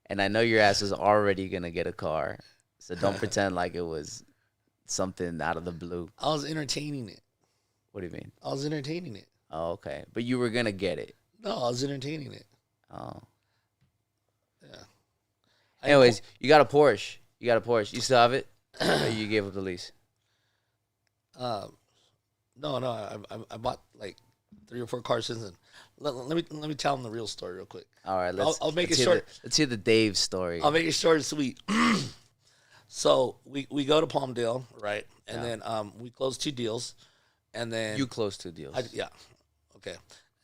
And I know your ass is already going to get a car. So don't pretend like it was something out of the blue. I was entertaining it. What do you mean? I was entertaining it. Oh, okay. But you were going to get it. No, I was entertaining it. Oh. Yeah. Anyways, you got a Porsche. You still have it? Or you gave up the lease? No. I bought like 3 or 4 cars since then. Let me tell them the real story real quick. All right, I'll make it short. Let's hear the Dave story. I'll make it short and sweet. So we go to Palmdale, right? And then we close 2 deals, and then You closed 2 deals. yeah, okay.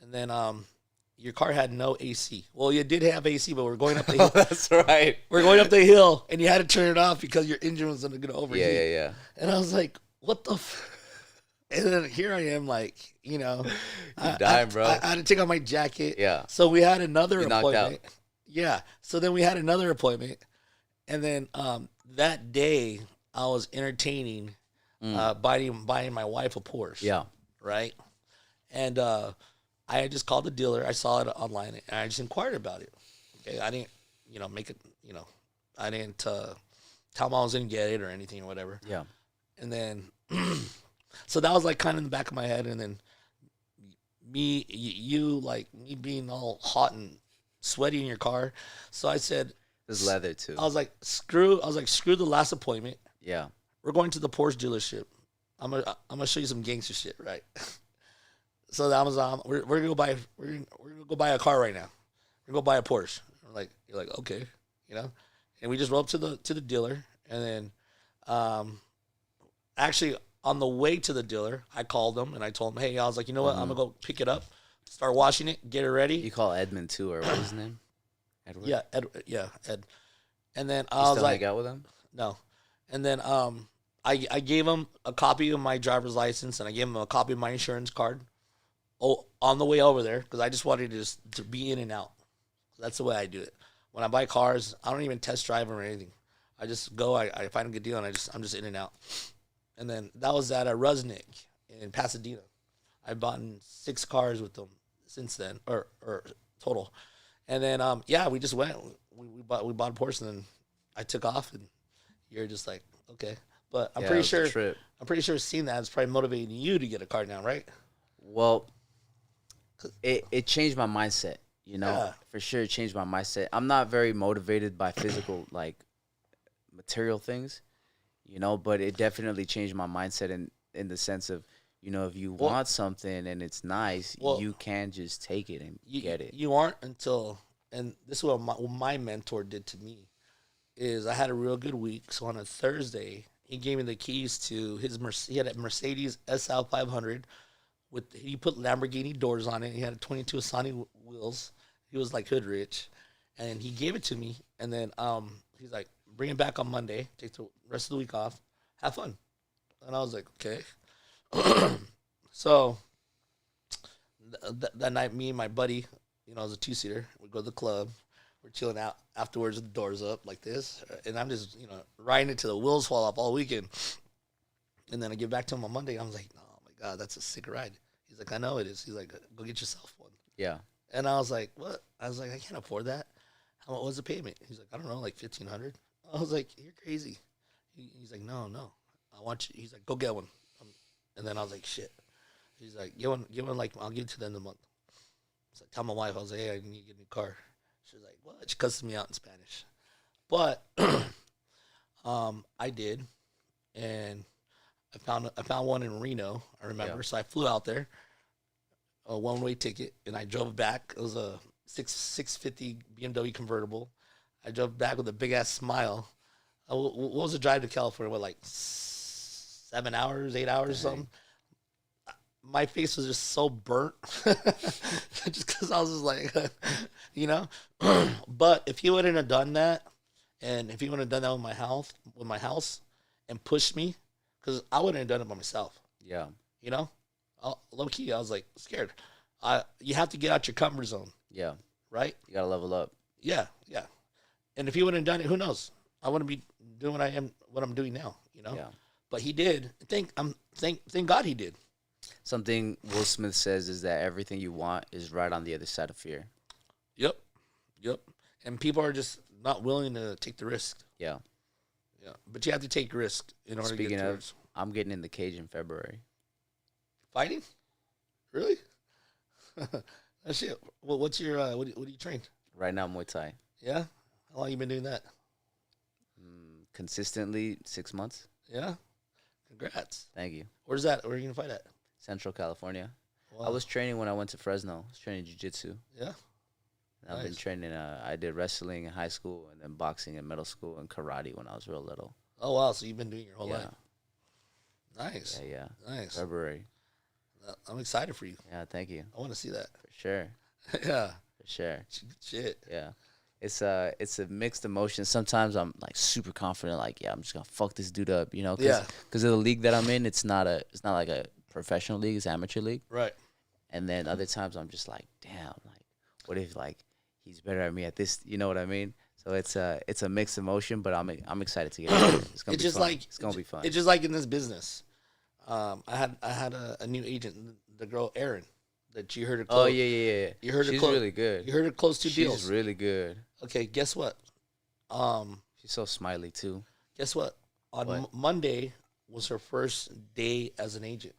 And then your car had no AC. Well, you did have AC, but we're going up the hill. That's right. We're going up the hill, and you had to turn it off because your engine was going to overheat. Yeah. And I was like, what the And then here I am, like, You're dying, bro. I had to take off my jacket. Yeah. So we had another appointment. Knocked out. Yeah. So then we had another appointment. And then that day, I was entertaining buying my wife a Porsche. Yeah. Right? And I had just called the dealer. I saw it online, and I just inquired about it. Okay, I didn't, make it, I didn't tell them I was going to get it or anything or whatever. Yeah. And then, so that was like kind of in the back of my head. And then me being all hot and sweaty in your car. So I said, There's leather too. I was like, screw the last appointment. Yeah. We're going to the Porsche dealership. I'm gonna show you some gangster shit, right? So the Amazon, we're gonna go buy a car right now. We're gonna go buy a Porsche. You're like, okay, And we just roll up to the dealer, and then Actually, on the way to the dealer, I called him and I told him, hey, I was like, you know what? I'm going to go pick it up, start washing it, get it ready. You call Edmund too, or what's his name? Edward? Yeah, Ed. And then You I was still like, hang out with him? no. And then I gave him a copy of my driver's license and I gave him a copy of my insurance card. Oh, on the way over there, because I just wanted to be in and out. That's the way I do it. When I buy cars, I don't even test drive them or anything. I just go, I find a good deal, and I'm just in and out. And then that was at a Rusnik in Pasadena. I've bought 6 cars with them since then, or total. And then we just went. We bought a Porsche, and then I took off, and you're just like, okay. But I'm pretty sure seeing that is probably motivating you to get a car now, right? Well, it changed my mindset. You know, Yeah. for sure, it changed my mindset. I'm not very motivated by physical, like, material things, you know, but it definitely changed my mindset in the sense of, you know, if you want something and it's nice, you can just take it and get it. You aren't until, and this is what my mentor did to me, is I had a real good week. So on a Thursday, he gave me the keys to his he had a Mercedes SL 500. He put Lamborghini doors on it. He had 22 Asani wheels. He was like hood rich, and he gave it to me. And then he's like, "Bring it back on Monday. Take the rest of the week off. Have fun." And I was like, "Okay." So that night, me and my buddy, you know, it was a 2-seater. We go to the club. We're chilling out afterwards with the doors up like this, and I'm just, you know, riding it till the wheels fall off all weekend. And then I get back to him on Monday. I was like, "Oh my God, that's a sick ride." He's like, "I know it is." He's like, "Go get yourself one." Yeah. And I was like, "What?" I was like, "I can't afford that. How much was the payment?" He's like, "I don't know, like 1,500." I was like, "You're crazy." He's like, "No, I want you." He's like, "Go get one." And then I was like, "Shit." He's like, "Get one, like, I'll give it to the end of the month." So I tell my wife, I was like, "Hey, I need to get a new car." She's like, "What?" She cusses me out in Spanish. But I did, and I found one in Reno, I remember. Yeah. So I flew out there, a one-way ticket, and I drove back. It was a 650 BMW convertible. I drove back with a big-ass smile. What was the drive to California? What, like 7 hours, 8 hours or something? My face was just so burnt. Just because I was just like, you know? But if he wouldn't have done that, and if he wouldn't have done that with my house and pushed me, because I wouldn't have done it by myself. Yeah. You know? Low key, I was like scared. You have to get out your comfort zone. Yeah. Right? You got to level up. Yeah. And if he wouldn't have done it, who knows? I wouldn't be doing what I'm doing now, you know? Yeah. But he did. Thank God he did. Something Will Smith says is that everything you want is right on the other side of fear. Yep. And people are just not willing to take the risk. Yeah. But you have to take risk in order to get towards. I'm getting in the cage in February. Fighting? Really? That shit. Well, what's your what do you train? Right now, Muay Thai. Yeah. How long you been doing that? Consistently 6 months. Yeah. Congrats. Thank you. Where's that? Where are you gonna fight at? Central California. Wow. I was training when I went to Fresno. I was training jiu-jitsu. Yeah. And I've been training. I did wrestling in high school and then boxing in middle school and karate when I was real little. Oh wow! So you've been doing your whole life. Nice. Yeah. Nice. February. I'm excited for you. Yeah. Thank you. I want to see that. For sure. Yeah. For sure. Shit. Yeah. It's a mixed emotion. Sometimes I'm like super confident, like, yeah, I'm just gonna fuck this dude up, you know? Because of the league that I'm in, it's not like a professional league, it's amateur league. Right. And then other times I'm just like, damn, like, what if like he's better at me at this? You know what I mean? So it's a mixed emotion, but I'm excited to get out there. It's gonna be fun. It's gonna be fun. It's just like in this business. I had a new agent, the girl Erin, that you heard her close. Oh yeah. You heard her. She's really good. You heard her close 2 deals. She's really good. Okay, guess what? She's so smiley too. Guess what? On Monday was her first day as an agent.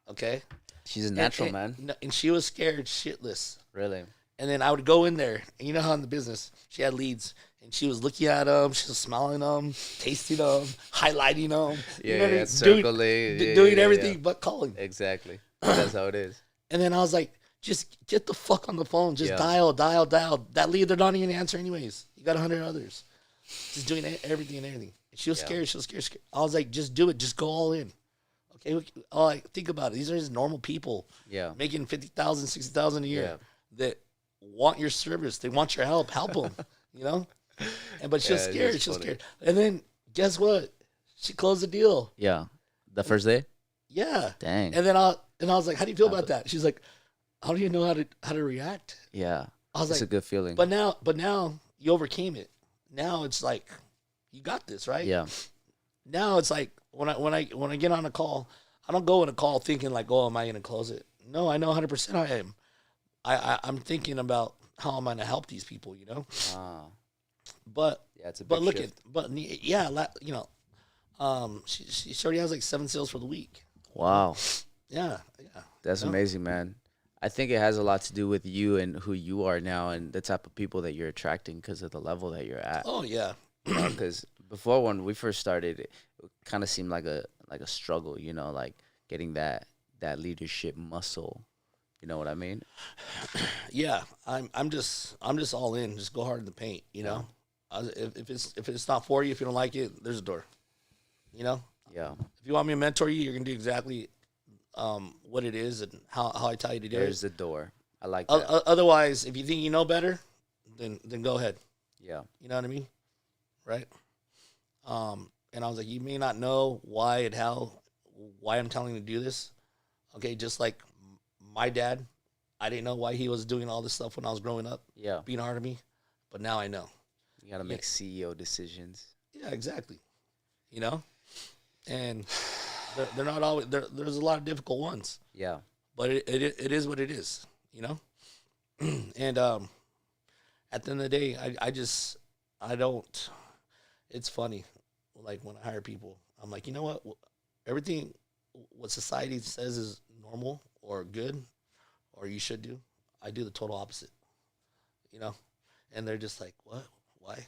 Okay. She's a natural, man. And she was scared shitless. Really. And then I would go in there, and you know how in the business she had leads, and she was looking at them, she was smiling them, tasting them, highlighting them. Yeah, circling, doing everything but calling. Exactly. That's how it is. And then I was like, just get the fuck on the phone. Just dial. That lead, they're not even answer anyways. You got 100 others. Just doing everything and everything. She was scared. She was scared. I was like, just do it. Just go all in. Okay. Like, think about it. These are just normal people. Yeah. Making 50,000, 60,000 a year. Yeah. That want your service. They want your help. Help them. You know. But she was scared. She was scared. And then guess what? She closed the deal. Yeah. The first day. Yeah. Dang. And then I was like, how do you feel about that? She's like, I don't even know how to react. Yeah. I was it's like, a good feeling. But now you overcame it. Now it's like, you got this, right? Yeah. Now it's like when I get on a call, I don't go in a call thinking like, oh, am I going to close it? No, I know 100% I am. I'm thinking about how I'm going to help these people, you know. But yeah, it's a big shift. She already has like 7 sales for the week. Wow. Yeah. That's amazing, man. I think it has a lot to do with you and who you are now and the type of people that you're attracting because of the level that you're at. Oh yeah. Because before when we first started, it kind of seemed like a struggle, you know, like getting that leadership muscle. You know what I mean? Yeah, I'm just all in. Just go hard in the paint. You know, if it's not for you, if you don't like it, there's a door. You know. Yeah. If you want me to mentor you, you're gonna do exactly what it is and how I tell you to do it. There's the door. I like that. Otherwise, if you think you know better, then go ahead. Yeah. You know what I mean? Right? And I was like, you may not know why and why I'm telling you to do this. Okay, just like my dad, I didn't know why he was doing all this stuff when I was growing up. Yeah. Being hard on me. But now I know. You got to make CEO decisions. Yeah, exactly. You know? And they're not always, there's a lot of difficult ones. Yeah. But it is what it is, you know? And at the end of the day, I don't, it's funny. Like when I hire people, I'm like, you know what? Everything, what society says is normal or good or you should do, I do the total opposite, you know? And they're just like, what? Why?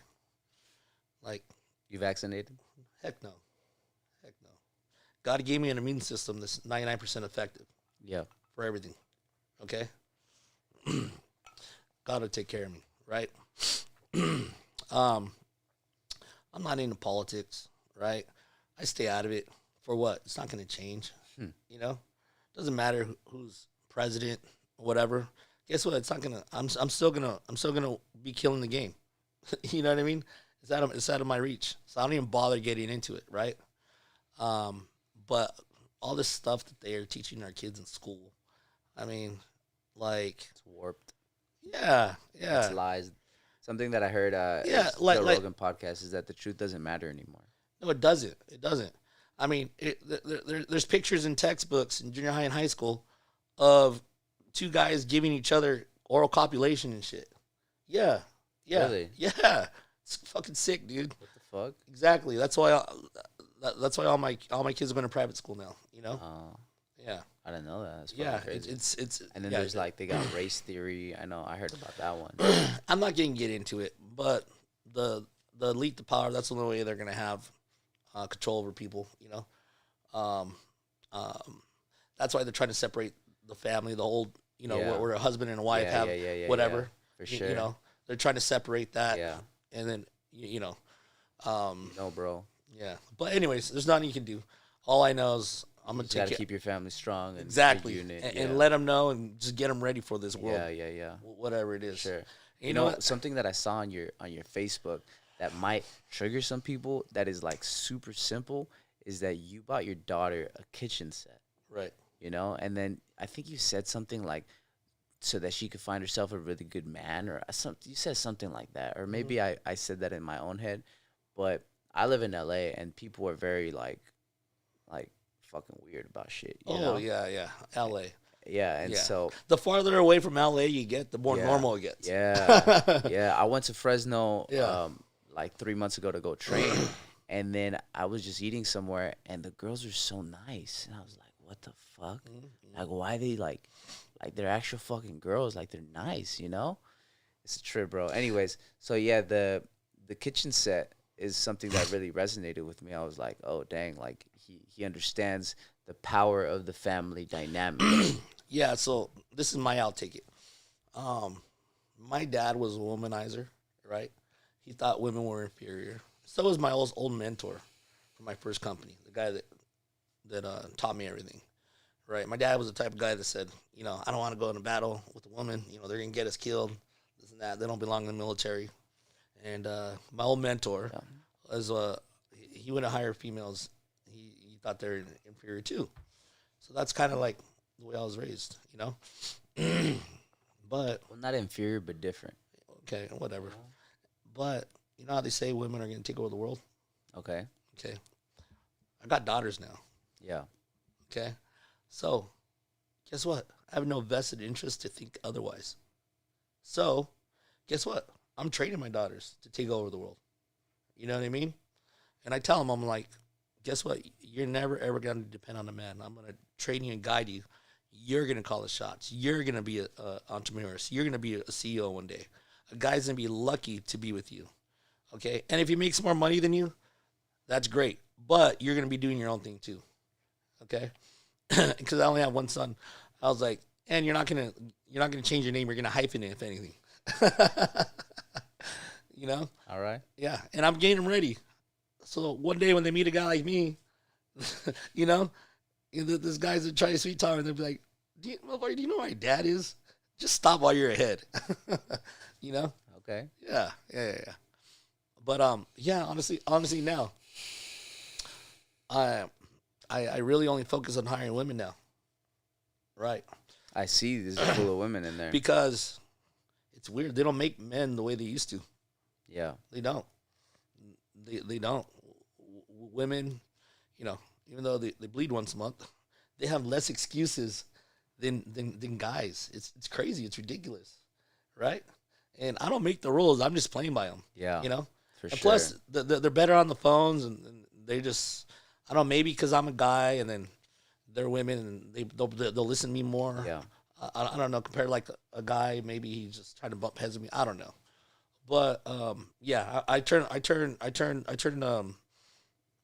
Like. You vaccinated? Heck no. God gave me an immune system that's 99% effective. Yeah. For everything. Okay? God will take care of me, right? I'm not into politics, right? I stay out of it. For what? It's not going to change. You know? Doesn't matter who's president, whatever. Guess what? It's not gonna. I'm still gonna be killing the game. You know what I mean? It's out of my reach. So I don't even bother getting into it, right? But all this stuff that they are teaching our kids in school, I mean, like it's warped. Yeah. It's lies. Something that I heard like Joe Rogan podcast is that the truth doesn't matter anymore. No, it doesn't. It doesn't. I mean, there's pictures in textbooks in junior high and high school of 2 guys giving each other oral copulation and shit. Yeah. Really? Yeah. It's fucking sick, dude. What the fuck? Exactly. That's why all my kids are going to private school now. You know. Yeah. I didn't know that. Yeah. Crazy. It's and then there's like they got race theory. I know. I heard about that one. I'm not going to get into it, but the elite, the power. That's the only way they're going to have control over people. You know. That's why they're trying to separate the family, the old. You know, where a husband and a wife have whatever. For sure. You know, they're trying to separate that. Yeah. And then you know. No, bro. Yeah, but anyways, there's nothing you can do. All I know is I'm gonna gotta keep your family strong and exactly, unit. and let them know and just get them ready for this world. Yeah. Whatever it is. Sure. You know what? Something that I saw on your Facebook that might trigger some people that is like super simple is that you bought your daughter a kitchen set. Right. You know, and then I think you said something like so that she could find herself a really good man or something. You said something like that, or maybe I said that in my own head, but I live in LA and people are very like fucking weird about shit. You know? Yeah, LA. Yeah, and so the farther away from LA you get, the more normal it gets. Yeah. I went to Fresno like 3 months ago to go train, and then I was just eating somewhere, and the girls are so nice, and I was like, what the fuck? Like, why they like they're actual fucking girls? Like, they're nice, you know? It's a trip, bro. Anyways, so yeah, the kitchen set is something that really resonated with me. I was like, oh, dang, like, he understands the power of the family dynamic. Yeah, so this is my outtake it. My dad was a womanizer, right? He thought women were inferior. So was my old mentor from my first company, the guy that taught me everything. Right. My dad was the type of guy that said, I don't want to go in a battle with a woman. They're going to get us killed. This and that. They don't belong in the military. And my old mentor was, he wouldn't hire females. He thought they're inferior too. So that's kind of like the way I was raised, But. Well, not inferior, but different. Okay, whatever. But you know how they say women are going to take over the world? Okay. Okay. I got daughters now. Yeah. Okay. So, guess what? I have no vested interest to think otherwise. So, guess what? I'm training my daughters to take over the world. You know what I mean? And I tell them, I'm like, guess what? You're never, ever going to depend on a man. I'm going to train you and guide you. You're going to call the shots. You're going to be an entrepreneur. You're going to be a CEO one day. A guy's going to be lucky to be with you. Okay? And if he makes more money than you, that's great. But you're going to be doing your own thing too. Okay? Because I only have one son. I was like, and you're not gonna change your name. You're gonna hyphen it, if anything. All right. Yeah, and I'm getting them ready. So one day when they meet a guy like me, this guy's that try to sweet talk, and they'll be like, do you know who my dad is? Just stop while you're ahead. Okay. Yeah. But honestly now, I really only focus on hiring women now. Right. I see there's a full of women in there. Because it's weird. They don't make men the way they used to. Yeah. They don't. They don't. Women, even though they bleed once a month, they have less excuses than guys. It's crazy. It's ridiculous. Right? And I don't make the rules. I'm just playing by them. Yeah. For and sure. plus, they're better on the phones, and they just, I don't know, maybe because I'm a guy and then they're women and they'll listen to me more. Yeah. I don't know, compared to like a guy, maybe he's just trying to bump heads with me. I don't know. But I turn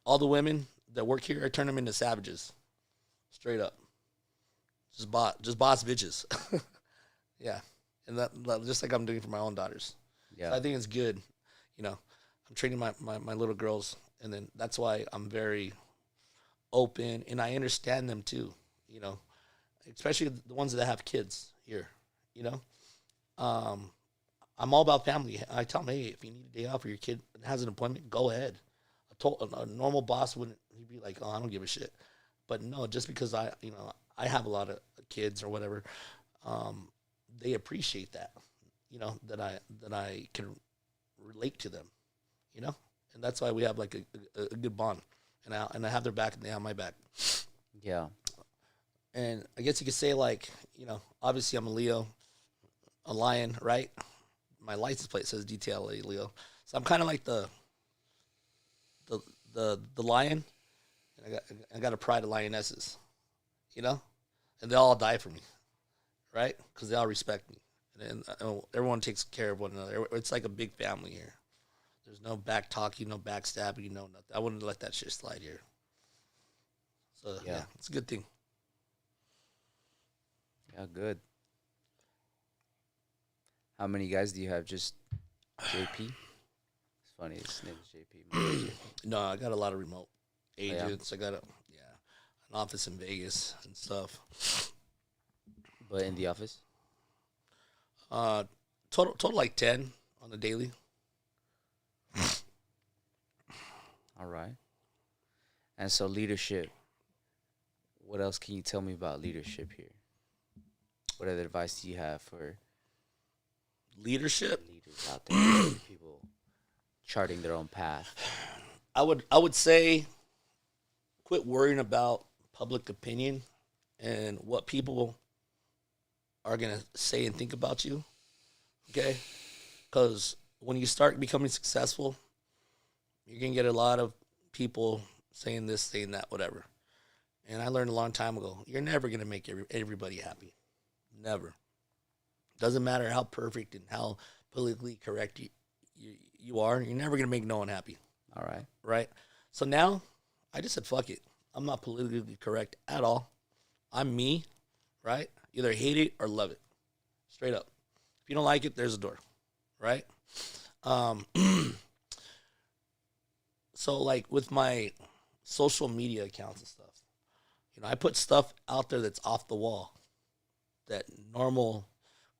all the women that work here, I turn them into savages. Straight up. Just boss bitches. Yeah. And that just like I'm doing for my own daughters. Yeah. So I think it's good. I'm training my little girls, and then that's why I'm very open, and I understand them too, especially the ones that have kids here, I'm all about family. I tell them, hey, if you need a day off or your kid has an appointment, go ahead. A normal boss wouldn't, he'd be like, oh, I don't give a shit. But no, just because I have a lot of kids or whatever, they appreciate that, that I can relate to them, and that's why we have like a good bond. And I have their back and they have my back. Yeah. And I guess you could say, like, obviously I'm a Leo, a lion, right? My license plate says DTLA Leo. So I'm kind of like the lion. And I got a pride of lionesses, and they all die for me, right? Because they all respect me. And everyone takes care of one another. It's like a big family here. There's no back talking, no backstabbing, nothing. I wouldn't let that shit slide here. So, yeah, it's a good thing. Yeah, good. How many guys do you have? Just JP? It's funny. His name is JP. No, I got a lot of remote agents. Oh, yeah? I got an office in Vegas and stuff. But in the office? Total like 10 on the daily. All right. And so leadership. What else can you tell me about leadership here? What other advice do you have for leadership? Leaders out there, people charting their own path. I would say quit worrying about public opinion and what people are going to say and think about you. Okay? Because when you start becoming successful, you're going to get a lot of people saying this, saying that, whatever. And I learned a long time ago, you're never going to make everybody happy. Never. Doesn't matter how perfect and how politically correct you are, you're never going to make no one happy. All right. Right? So now, I just said, fuck it. I'm not politically correct at all. I'm me, right? Either hate it or love it. Straight up. If you don't like it, there's a door. Right? So like with my social media accounts and stuff, I put stuff out there that's off the wall that normal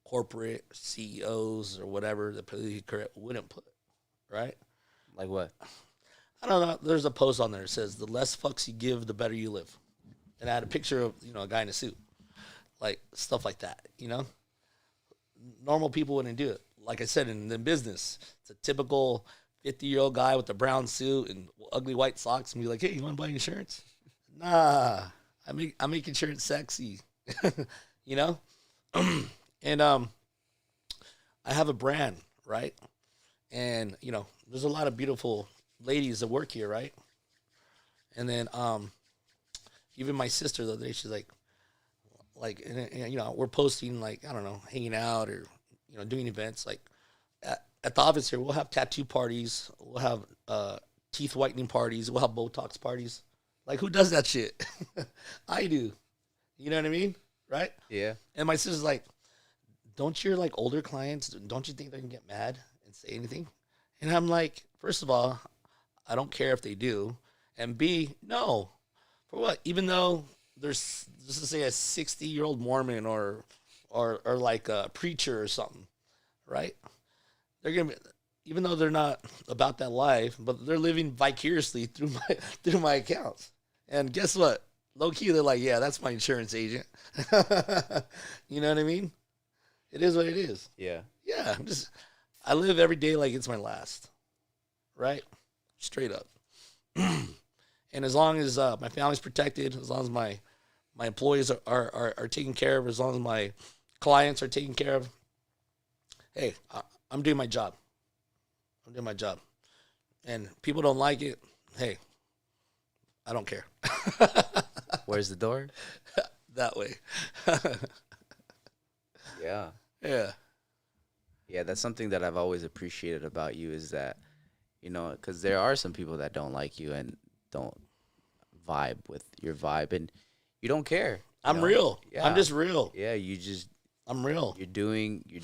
corporate CEOs or whatever the politically correct wouldn't put, right? Like what? I don't know. There's a post on there that says the less fucks you give, the better you live. And I had a picture of, a guy in a suit. Like stuff like that, Normal people wouldn't do it. Like I said, in the business, it's a typical 50-year-old guy with a brown suit and ugly white socks and be like, hey, you want to buy insurance? Nah, I make insurance sexy, And I have a brand, right? And, there's a lot of beautiful ladies that work here, right? And then even my sister the other day, she's like, we're posting, like, I don't know, hanging out or, doing events. Like, at the office here, we'll have tattoo parties. We'll have teeth whitening parties. We'll have Botox parties. Like, who does that shit? I do. You know what I mean? Right? Yeah. And my sister's like, don't your, like, older clients, don't you think they're going to get mad and say anything? And I'm like, first of all, I don't care if they do. And B, no. For what? Even though there's, just to say, a 60-year-old Mormon or like a preacher or something, right? They're going to be, even though they're not about that life, but they're living vicariously through my accounts. And guess what? Low key, they're like, yeah, that's my insurance agent. You know what I mean? It is what it is. Yeah. Yeah. I live every day like it's my last. Right? Straight up. And as long as my family's protected, as long as my employees are taken care of, as long as my clients are taken care of, hey, I'm doing my job. I'm doing my job. And people don't like it, hey, I don't care. Where's the door? That way. Yeah. Yeah. Yeah, that's something that I've always appreciated about you is that, because there are some people that don't like you and don't vibe with your vibe, and you don't care. I'm real. Yeah. I'm just real. Yeah, I'm real. You're doing you,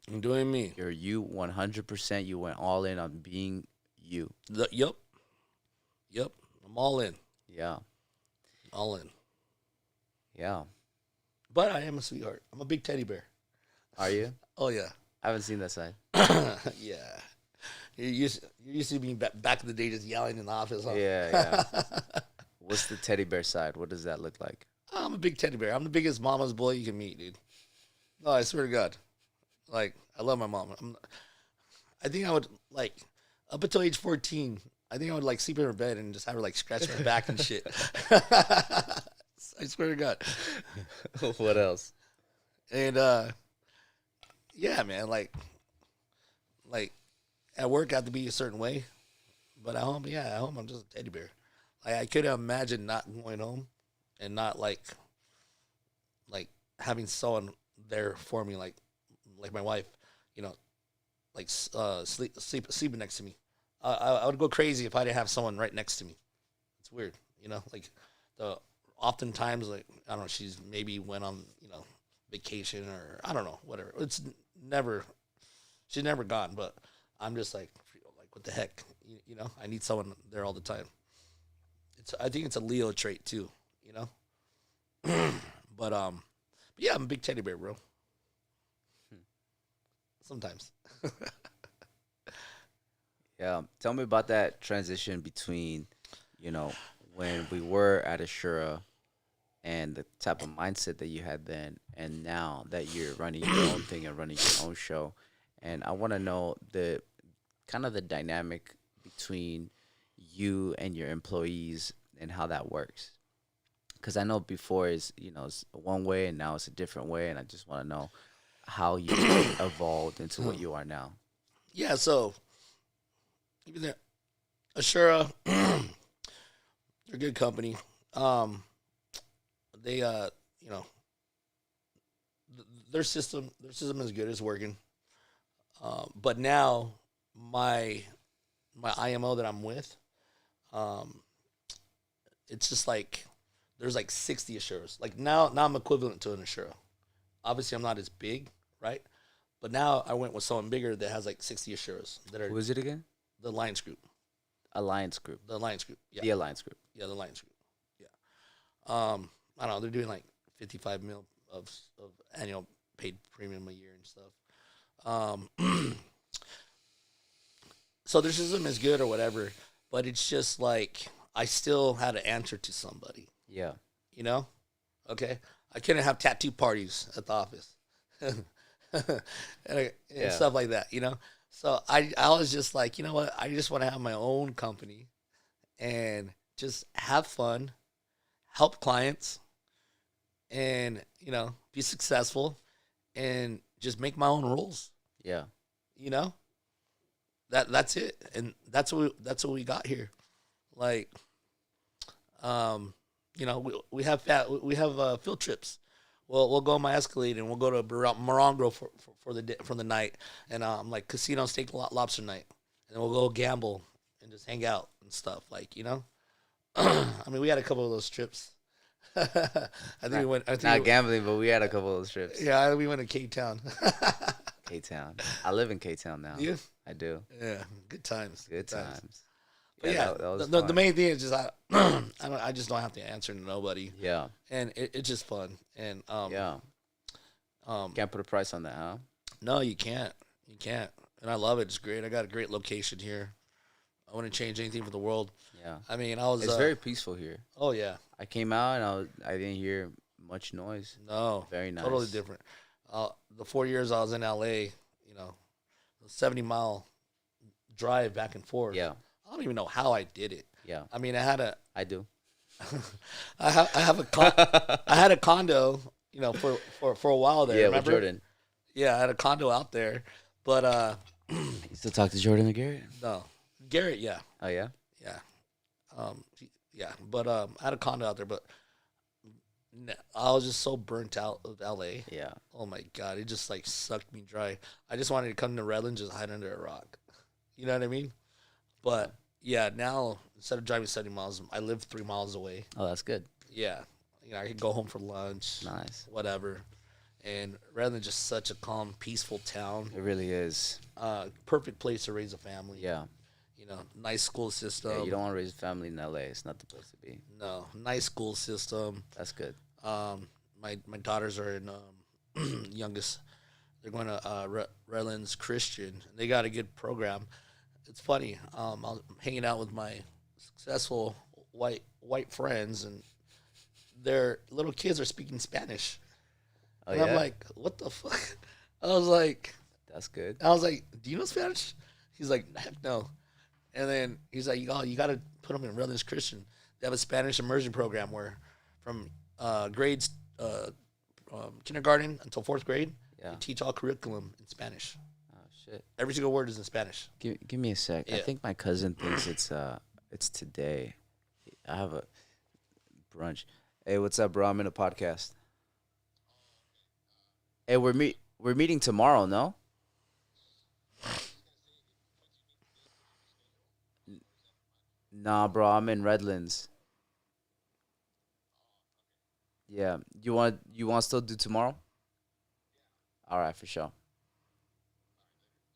I'm doing me. You're you 100%. You went all in on being you. Yep. I'm all in. Yeah. All in. Yeah. But I am a sweetheart. I'm a big teddy bear. Are you? Oh, yeah. I haven't seen that side. Yeah. You used to be back in the day just yelling in the office. Huh? Yeah. What's the teddy bear side? What does that look like? I'm a big teddy bear. I'm the biggest mama's boy you can meet, dude. No, I swear to God. Like, I love my mom. I think I would, like, up until age 14, I think I would, like, sleep in her bed and just have her, like, scratch my back and shit. I swear to God. What else? And, yeah, man, like, at work I have to be a certain way. But at home, I'm just a teddy bear. Like, I couldn't imagine not going home and not, like having someone there for me, like my wife, sleeping next to me. I would go crazy if I didn't have someone right next to me. It's weird, like oftentimes, like, I don't know, she's maybe went on, vacation or I don't know, whatever. She's never gone, but I'm just like what the heck, I need someone there all the time. I think it's a Leo trait too, but yeah, I'm a big teddy bear, bro. Sometimes. Yeah. Tell me about that transition between, when we were at Assura and the type of mindset that you had then and now that you're running your own thing and running your own show. And I want to know the kind of the dynamic between you and your employees and how that works. Because I know before it's one way and now it's a different way. And I just want to know how you evolved into what you are now. Yeah, so even there, Assura, they're a good company. They, their system is good. It's working. But now my IMO that I'm with, it's just like there's like 60 Assuras. Like now I'm equivalent to an Assura. Obviously, I'm not as big, right? But now I went with someone bigger that has like 60 Assuras. Who is it again? The Lions Group. Alliance Group. The Alliance Group. Yeah. The Alliance Group. Yeah, the Alliance Group. Yeah. I don't know. They're doing like 55 mil of annual paid premium a year and stuff. So their system is good or whatever, but it's just like I still had to answer to somebody. Yeah. You know? Okay. I couldn't have tattoo parties at the office. and stuff like that, you know? So I was just like, you know what? I just want to have my own company and just have fun, help clients, and, you know, be successful and just make my own rules. Yeah. You know? That's it. And that's what we got here. Like, you know, we have field trips. We'll go on my Escalade and we'll go to Morongo for the night, and like casino steak lobster night, and we'll go gamble and just hang out and stuff, like, you know. I mean, we had a couple of those trips. We went. Not gambling, but we had a couple of those trips. Yeah, we went to K-Town. K-Town. I live in K-Town now. You? I do. Yeah, good times. Good times. But yeah, that was the main thing is just I just don't have to answer to nobody. Yeah. And it's just fun. And yeah. Can't put a price on that, huh? No, you can't. You can't. And I love it. It's great. I got a great location here. I wouldn't change anything for the world. Yeah. I mean, I was. It's very peaceful here. Oh yeah. I came out and I didn't hear much noise. No. Very nice. Totally different. The 4 years I was in LA, you know, 70-mile drive back and forth. Yeah. I don't even know how I did it. Yeah. I mean, I do. I had a condo, you know, for a while there. Yeah, remember? with Jordan. Yeah, I had a condo out there, but You still talk to Jordan and Garrett? no, Garrett, yeah, Oh yeah. yeah, yeah, but I had a condo out there, but I was just so burnt out of LA. Yeah. Oh my god, it just like sucked me dry. I just wanted to come to Redlands, just hide under a rock. You know what I mean? But yeah, now instead of driving 70 miles, I live 3 miles away. Oh, that's good. Yeah, you know, I could go home for lunch. Nice. Whatever. And Redlands just such a calm, peaceful town. It really is. Perfect place to raise a family. Yeah. You know, nice school system. Yeah, you don't want to raise a family in LA. It's not the place to be. No, nice school system. That's good. My daughters are in youngest. They're going to Redlands Christian. They got a good program. It's funny. I'm hanging out with my successful white friends, and their little kids are speaking Spanish. Oh, and yeah? I'm like, what the fuck? I was like, That's good. do you know Spanish? He's like, heck no. And then he's like, oh, you got to put them in Redlands Christian. They have a Spanish immersion program where from grades kindergarten until 4th grade, Yeah. they teach all curriculum in Spanish. Oh shit. Every single word is in Spanish. Give me a sec. I Yeah. think my cousin thinks it's today. I have a brunch. Hey, what's up, bro? I'm in a podcast. Hey, we're meeting tomorrow, no? Nah, bro, I'm in Redlands. Yeah. You want to still do tomorrow? All right, for sure.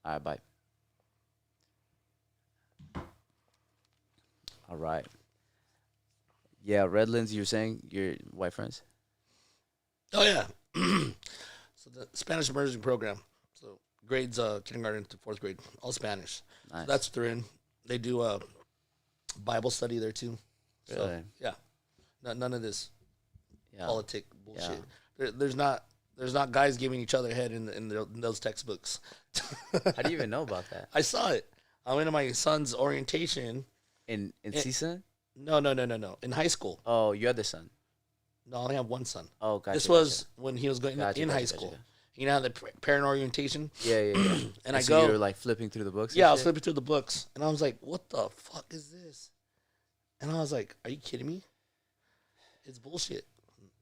All right, bye. All right. Yeah, Redlands, you were saying your white friends? Oh, yeah. So the Spanish immersion program. So grades kindergarten to 4th grade, all Spanish. Nice. So that's what they're in. They do a Bible study there too. So, Really? yeah. None of this Yeah. politic bullshit. There's not guys giving each other head in those textbooks. How do you even know about that? I saw it. I went to my son's orientation. In CSUN? No. In high school. Oh, your other son. No, I only have one son. Oh, gotcha. This was when he was going Gotcha, in high gotcha, school. gotcha. You know, the parent orientation. Yeah. And I so go. you were like flipping through the books. Yeah, I and was shit? flipping through the books, and I was like, "What the fuck is this?" And I was like, "Are you kidding me? It's bullshit."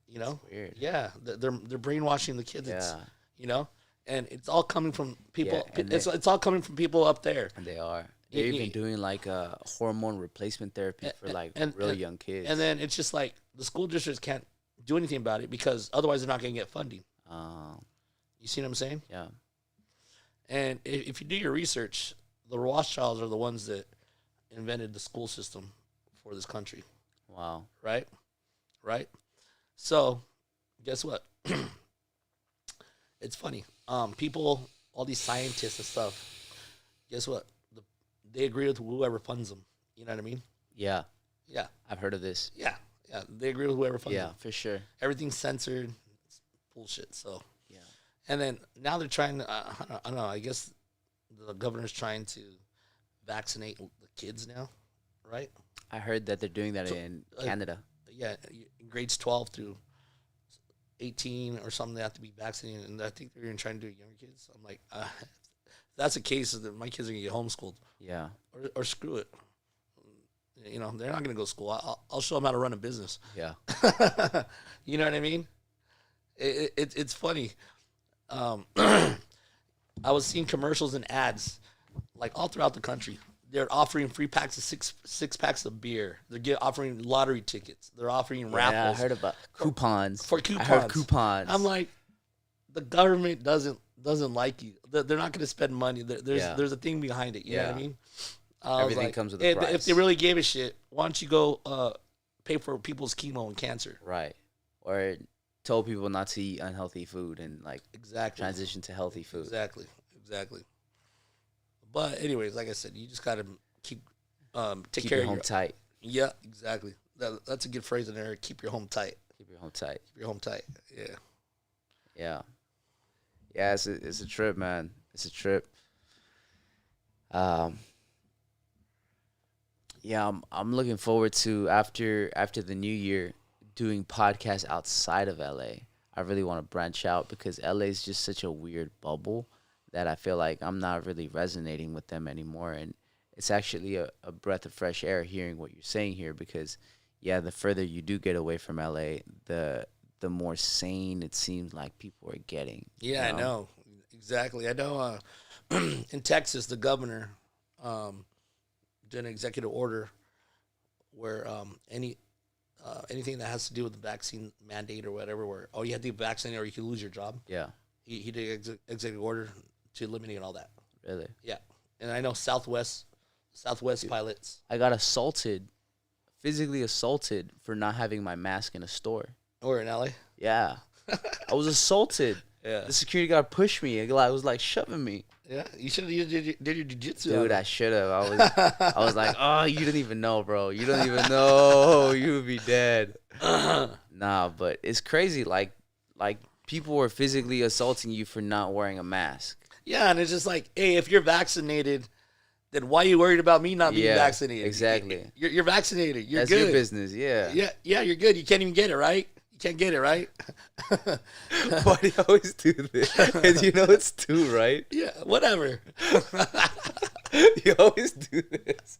You know? Weird. Yeah, they're brainwashing the kids. Yeah. It's, you know, and it's all coming from people. Yeah, and It's all coming from people up there. And they are. They're even doing like a hormone replacement therapy for like really young kids. And then it's just like the school districts can't do anything about it because otherwise they're not going to get funding. You see what I'm saying? Yeah. And if you do your research, the Rothschilds are the ones that invented the school system for this country. Wow. Right? Right? So, guess what? It's funny. People, all these scientists and stuff, guess what? They agree with whoever funds them. You know what I mean? Yeah. Yeah. I've heard of this. Yeah. Yeah. They agree with whoever funds them. Yeah, for sure. Everything's censored. It's bullshit. So, Yeah. and then now they're trying to, I don't know, I guess the governor's trying to vaccinate the kids now, right? I heard that they're doing that in Canada. Yeah, in grades 12 through 18 or something, they have to be vaccinated, and I think they're even trying to do it younger kids. I'm like, if that's the case, then my kids are going to get homeschooled. Yeah. Or screw it. You know, they're not going to go to school. I'll show them how to run a business. Yeah. You know what I mean? It's funny. I was seeing commercials and ads, like all throughout the country. They're offering free packs of six packs of beer. They're offering lottery tickets. They're offering raffles. Yeah, I heard about coupons. For coupons. I heard coupons. I'm like, the government doesn't like you. They're not going to spend money. There's a thing behind it. You know what I mean? Everything comes with a price. If they really gave a shit, why don't you go pay for people's chemo and cancer? Right. Or told people not to eat unhealthy food and like exactly transition to healthy food. Exactly. But anyways, like I said, you just gotta keep take Keep care your of home tight. Yeah, exactly. That's a good phrase in there. Keep your home tight. Keep your home tight. Keep your home tight. Yeah. Yeah. Yeah, it's a trip, man. It's a trip. Yeah, I'm looking forward to after the new year doing podcasts outside of LA. I really want to branch out because LA is just such a weird bubble that I feel like I'm not really resonating with them anymore. And it's actually a breath of fresh air hearing what you're saying here because, yeah, the further you do get away from LA, the more sane it seems like people are getting. Yeah, you know? I know. Exactly. I know in Texas, the governor did an executive order where anything that has to do with the vaccine mandate or whatever, where you have to be vaccinated or you can lose your job. Yeah. He did an executive order to eliminate all that. Really? Yeah. And I know Southwest Dude, pilots. I got physically assaulted for not having my mask in a store. Or in LA. Yeah. I was assaulted. Yeah. The security guard pushed me. It was like shoving me. Yeah. You should have did your jiu-jitsu. Dude, I should have. I was like, oh, you didn't even know, bro. You don't even know. You would be dead. Nah, but it's crazy. Like people were physically assaulting you for not wearing a mask. Yeah, and it's just like, hey, if you're vaccinated, then why are you worried about me not being vaccinated? Exactly. You're vaccinated. You're That's good. your business, yeah. Yeah, you're good. You can't even get it, right? You can't get it, right? Why do you always do this? Because you know it's two, right? Yeah, whatever. You always do this.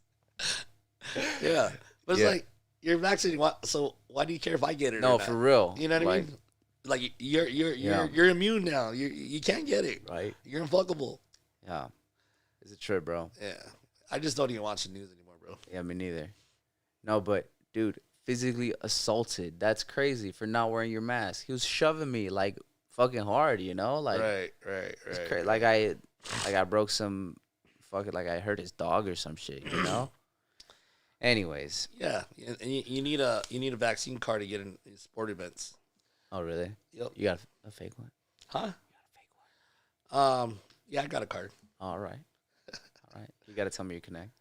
Yeah. But it's like, you're vaccinated, so why do you care if I get it or No, not? for real. You know what I mean? Like, you're immune now. You can't get it. Right. You're unfuckable. Yeah. It's a trip, bro. Yeah. I just don't even watch the news anymore, bro. Yeah, me neither. No, but, dude, physically assaulted. That's crazy for not wearing your mask. He was shoving me, like, fucking hard, you know? Like, Right. It's crazy. Like, I broke some, like, I hurt his dog or some shit, you know? Anyways. Yeah. And you need a vaccine card to get in sport events. Oh, really? Yep. You got a fake one? Huh? You got a fake one? Yeah, I got a card. All right. You got to tell me you connect.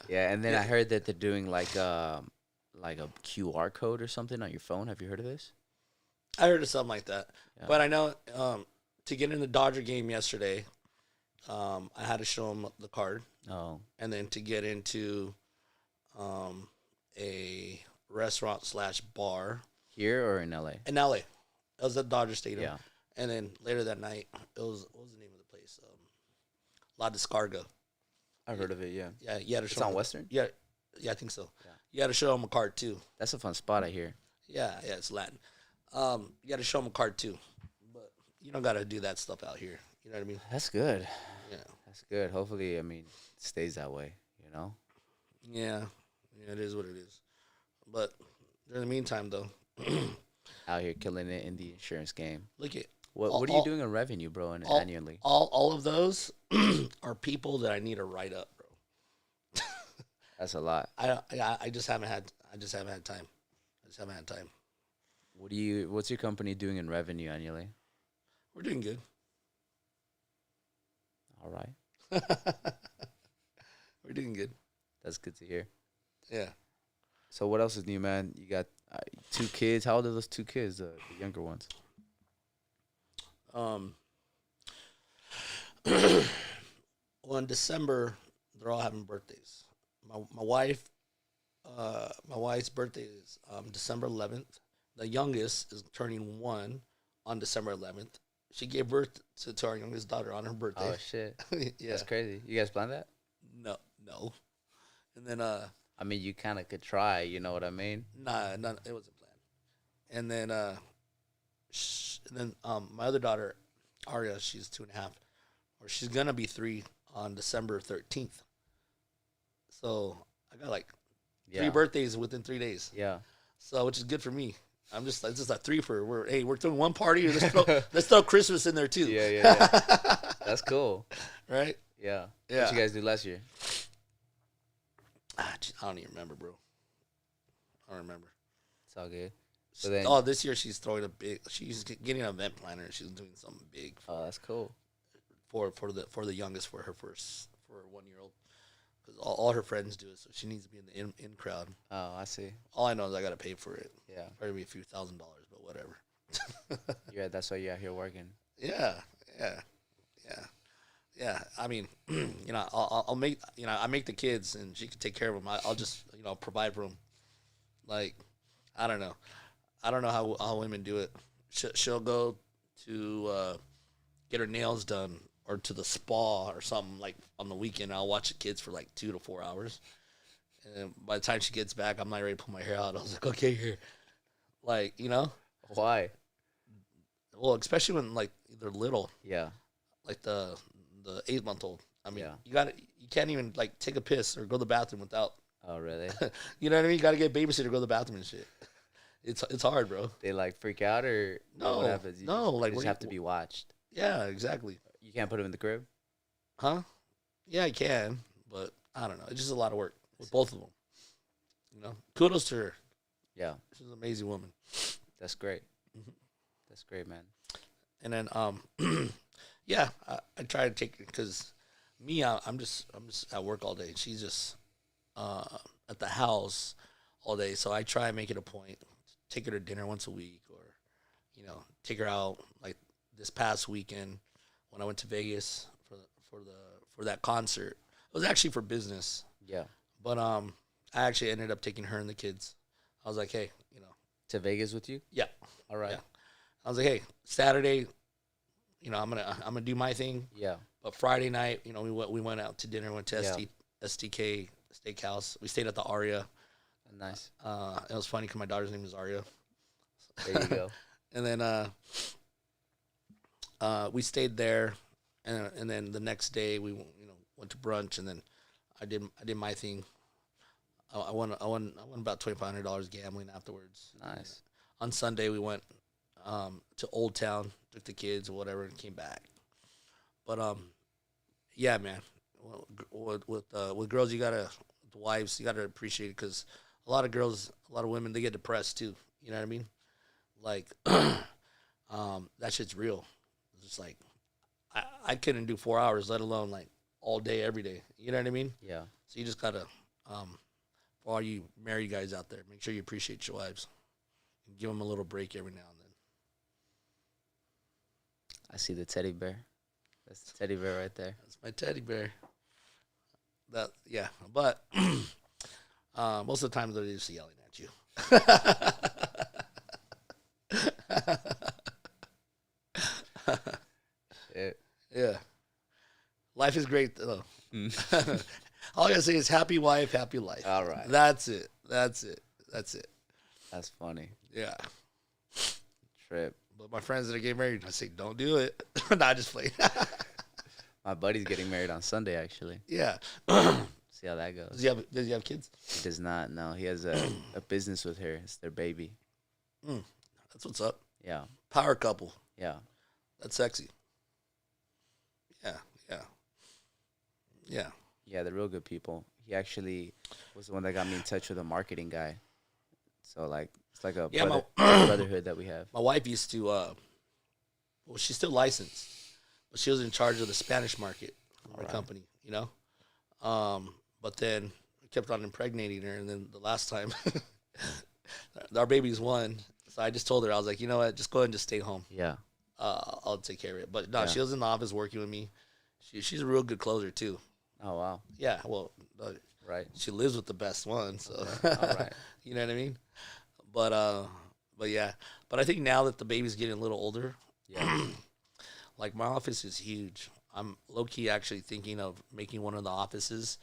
Yeah, and then I heard that they're doing like a QR code or something on your phone. Have you heard of this? I heard of something like that. Yeah. But I know to get in the Dodger game yesterday, I had to show them the card. Oh. And then to get into a restaurant/bar. Here or in LA? In LA. It was at Dodger Stadium. Yeah. And then later that night, what was the name of the place? La Descarga. I've heard of it, yeah. Yeah, you had to It's show on them. Western? Yeah, I think so. Yeah. You had to show them a card too. That's a fun spot, I hear. Yeah, it's Latin. You got to show them a card too, but you don't got to do that stuff out here. You know what I mean? That's good. Yeah. That's good. Hopefully, I mean, it stays that way, you know? Yeah, it is what it is. But in the meantime, though, Out here killing it in the insurance game. look at What are you doing in revenue, bro, annually? all of those are people that I need to write up, bro. That's a lot. I just haven't had time. What's your company doing in revenue annually? We're doing good. All right. We're doing good. That's good to hear. Yeah. So what else is new, man? You got 2 kids. How old are those 2 kids, the younger ones? Well, in December, they're all having birthdays. My wife's birthday is December 11th. The youngest is turning 1 on December 11th. She gave birth to our youngest daughter on her birthday. Oh shit, Yeah. that's crazy. You guys planned that? No. And then I mean, you kind of could try. You know what I mean? nah, it wasn't planned. And then my other daughter, Aria, she's 2.5, or she's gonna be 3 on December 13th. So I got like 3 birthdays within 3 days. Yeah. So which is good for me. It's just a 3 for we're throwing one party. Let's throw Christmas in there too. Yeah. That's cool. Right? Yeah. Yeah. What you guys do last year? I don't even remember, bro. I don't remember. It's all good. So then, This year she's she's getting an event planner. She's doing something big. That's cool. For the youngest, for her 1-year-old, because all her friends do it, so she needs to be in the in crowd. Oh, I see. All I know is I got to pay for it. Yeah. Probably a few $1,000, but whatever. Yeah, that's why you're out here working. Yeah. I mean, I'll make, I make the kids, and she can take care of them. I'll just, provide for them. Like, I don't know how women do it. She'll go to get her nails done, or to the spa or something, like on the weekend. I'll watch the kids for like 2 to 4 hours. And by the time she gets back, I'm not ready to pull my hair out. I was like, okay, here. Like, Why? Well, especially when like they're little. Yeah. Like the 8-month-old. I mean, Yeah. you can't even like take a piss or go to the bathroom without. Oh, really? You know what I mean? You got to get a babysitter to go to the bathroom and shit. It's hard, bro. They like freak out, or No, what happens? like you just have to be watched. Yeah, exactly. You can't put them in the crib? Huh? Yeah, I can, but I don't know. It's just a lot of work with both of them. Kudos to her. Yeah. She's an amazing woman. That's great. Mhm. That's great, man. And then yeah, I try to take, because me, I'm just at work all day. She's just at the house all day. So I try and make it a point to take her to dinner once a week, or take her out. Like this past weekend when I went to Vegas for that concert. It was actually for business. Yeah. But I actually ended up taking her and the kids. I was like, hey, To Vegas with you? yeah. All right. Yeah. I was like, hey, Saturday, I'm gonna do my thing. Yeah. But Friday night, we went out to dinner, went to Yeah. STK Steakhouse. We stayed at the Aria. Nice. It was funny because my daughter's name is Aria. There you go. And then we stayed there, and then the next day we went to brunch, and then I did my thing. I won about $2,500 gambling afterwards. Nice. On Sunday we went to Old Town, took the kids or whatever, and came back. But yeah, man, with girls, the wives, you gotta appreciate it, because a lot of women, they get depressed too. You know what I mean? Like that shit's real. It's just like I couldn't do 4 hours, let alone like all day, every day. You know what I mean? Yeah. So you just gotta, for all you married guys out there, make sure you appreciate your wives. And give them a little break every now and then. I see the teddy bear. That's the teddy bear right there. That's my teddy bear. Yeah, but most of the time they're just yelling at you. Yeah. Life is great though. All I gotta say is happy wife, happy life. All right. That's it. That's funny. Yeah. Trip. But my friends that are getting married, I say, don't do it. Nah, just play. My buddy's getting married on Sunday, actually. Yeah. See how that goes. Does he have kids? He does not. No, he has a business with her. It's their baby. That's what's up. Yeah. Power couple. Yeah. That's sexy. Yeah. Yeah, they're real good people. He actually was the one that got me in touch with a marketing guy. So like it's like a Yeah, brotherhood that we have. my wife used to. Well, she's still licensed, but she was in charge of the Spanish market for my company. You know, but then I kept on impregnating her, and then the last time, our baby's one. So I just told her, I was like, you know what, just go ahead and just stay home. Yeah. I'll take care of it. But no, Yeah. she was in the office working with me. She's a real good closer too. Oh wow. Yeah, well, Right. she lives with the best one, so Okay. All right. you know what I mean. But yeah, but I think now that the baby's getting a little older, Yeah. like my office is huge. I'm low key actually thinking of making one of the offices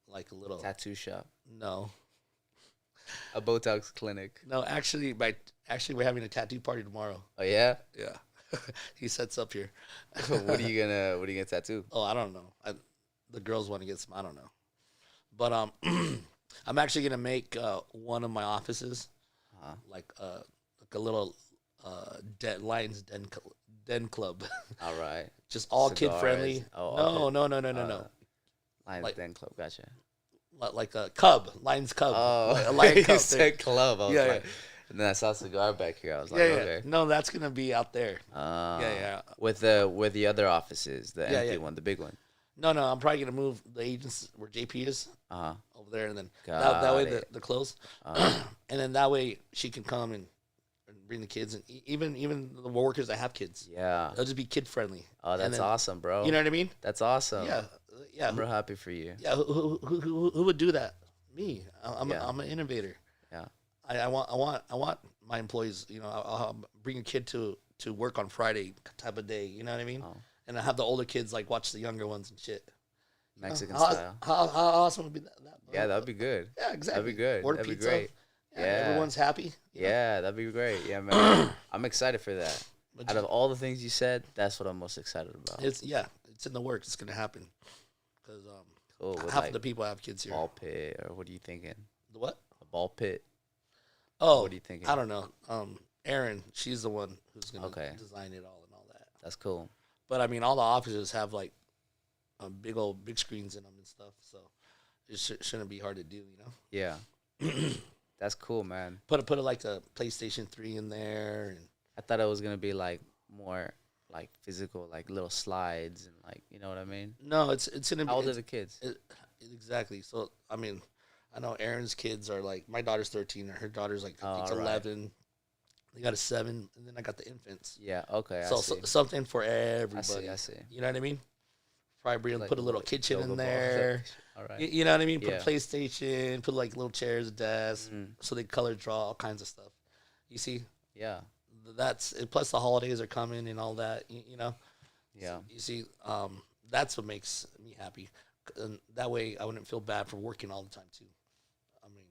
like a little Tattoo shop. no, A Botox clinic. no. Actually, we're having a tattoo party tomorrow. Oh yeah. Yeah, he sets up here. What are you gonna tattoo? Oh, I don't know. The girls want to get some. I don't know. But I'm actually gonna make one of my offices like a little Lions Den Club. All right. Just all Cigars. kid friendly. Oh, no, okay. no. Lions Like- Den Club. Gotcha. Like a Cub, Lions Cub. Oh, a Lion you Cub. said club. I was Yeah, like, and then I saw cigar back here. I was like, Yeah. okay. No, that's gonna be out there. Yeah. Yeah. With the other offices, the empty one, the big one. No, I'm probably gonna move the agents where JP is Uh-huh. over there, and then Got that way it. the close, Uh, and then that way she can come and bring the kids, and even the workers that have kids, yeah. they'll just be kid friendly. Oh, And that's then- awesome, bro. You know what I mean? That's awesome. Yeah. I'm real happy for you. Yeah, who would do that? Me. I'm Yeah. I'm an innovator. Yeah. I want my employees. You know, I'll bring a kid to work on Friday type of day. You know what I mean? Oh. And I have the older kids like watch the younger ones and shit. Mexican how, style. How awesome would be that? Yeah, that'd be good. Yeah, exactly. That'd be good. Order That'd be pizza. great. Yeah, Yeah. everyone's happy. you know? Yeah, that'd be great. Yeah, man. I'm excited for that. But Out of all the things you said, that's what I'm most excited about. it's in the works. It's gonna happen because Cool. With half like of the people have kids here. ball pit, or what are you thinking? The what? A ball pit. Oh, What are you thinking? I don't know. Erin, she's the one who's gonna Okay. design it all and all that. That's cool. But I mean, all the offices have like big screens in them and stuff, so it shouldn't be hard to do, you know. Yeah. That's cool, man. Put it like a PlayStation 3 in there, and I thought it was gonna be like more like physical, like little slides and like, you know what I mean? no, it's gonna be. How old are it's- the kids? exactly. So I mean, I know Erin's kids are like my daughter's 13, and her daughter's like I think Oh, right. 11. They got a 7, and then I got the infants. Yeah. Okay. I So see. something for everybody. I see. You know what I mean? Probably Like put a little like kitchen yoga in ball. there. All right. You know what I mean? Put Yeah. a PlayStation, put like little chairs, desks, Mhm. so they color draw all kinds of stuff. You see, Yeah. that's plus the holidays are coming and all that. You know, Yeah. you see, that's what makes me happy, and that way I wouldn't feel bad for working all the time too. I mean,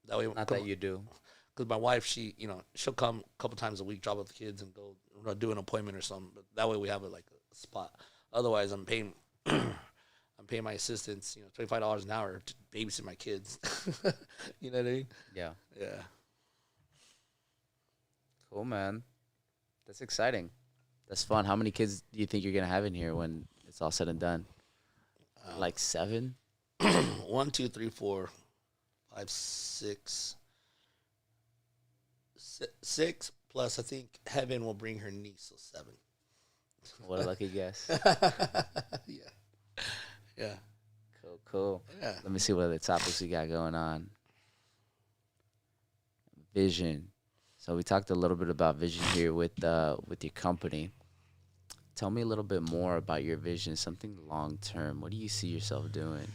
that way Not that you do. because my wife, she'll come a couple times a week, drop off the kids, and go do an appointment or something. But that way we have like a spot. Otherwise, I'm paying my assistants, $25 an hour to babysit my kids. You know what I mean? Yeah. Yeah. Cool, man. That's exciting. That's fun. How many kids do you think you're gonna have in here when it's all said and done? Like 7? 1, 2, 3, 4, 5, 6. 6 plus I think Heaven will bring her niece, so 7. What a lucky guess. Yeah. Cool. Yeah. Let me see what other topics we got going on. Vision. So we talked a little bit about vision here with your company. Tell me a little bit more about your vision, something long term. What do you see yourself doing?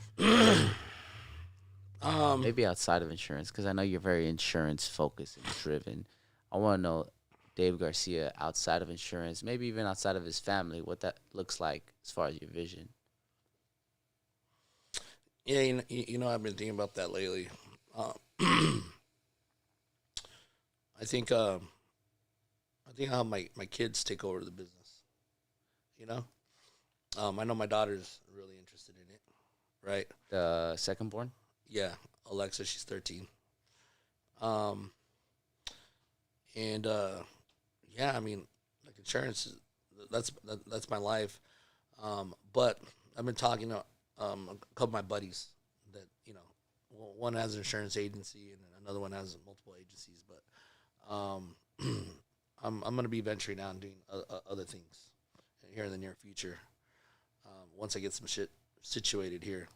Maybe outside of insurance, because I know you're very insurance focused and driven. I want to know Dave Garcia outside of insurance, maybe even outside of his family, what that looks like as far as your vision. Yeah, I've been thinking about that lately. I think I'll have my kids take over the business. You know, I know my daughter's really interested in it, right? The second born? Yeah, Alexa, she's 13. Yeah, I mean, insurance, that's my life. But I've been talking a couple of my buddies that, one has an insurance agency and another one has multiple agencies. But I'm going to be venturing out and doing other things here in the near future once I get some shit situated here.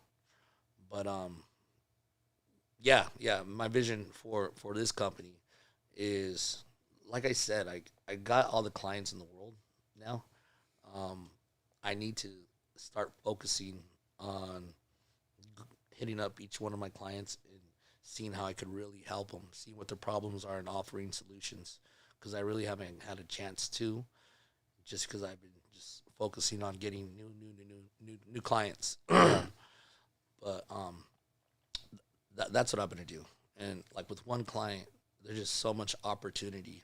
But yeah, my vision for this company is, like I said, I got all the clients in the world now. I need to start focusing on hitting up each one of my clients and seeing how I could really help them, see what their problems are, and offering solutions. Because I really haven't had a chance to, just because I've been just focusing on getting new clients. But that's what I'm gonna do. And like with one client, there's just so much opportunity.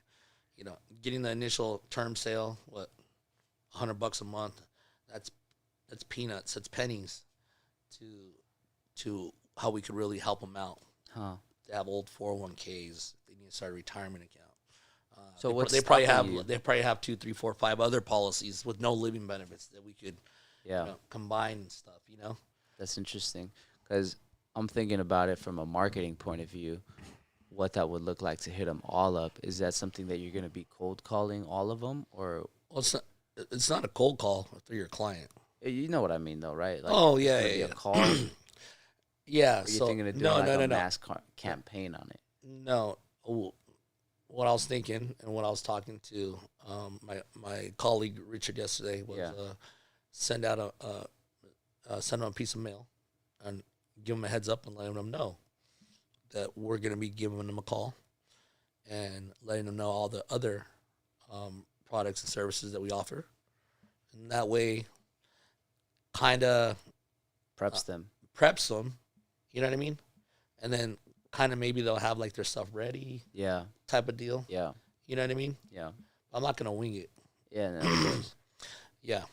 Getting the initial term sale, $100 a month, that's peanuts, that's pennies to how we could really help them out. They have old 401ks. They need to start a retirement account. So they probably have 2, 3, 4, 5 other policies with no living benefits that we could combine and stuff. That's interesting, because I'm thinking about it from a marketing point of view, what that would look like to hit them all up. Is that something that you're going to be cold calling all of them, or? Well, it's not a cold call for your client. You know what I mean, though, right? Like, yeah. A call. Yeah. Are you thinking of doing a mass campaign on it? No. What I was thinking and what I was talking to my colleague Richard yesterday was send out send them a piece of mail and give them a heads up and letting them know that we're going to be giving them a call and letting them know all the other products and services that we offer. And that way, kind of preps them. You know what I mean? And then kind of maybe they'll have like their stuff ready. Yeah. Type of deal. Yeah. You know what I mean? Yeah. I'm not going to wing it. Yeah. No, of course. Yeah.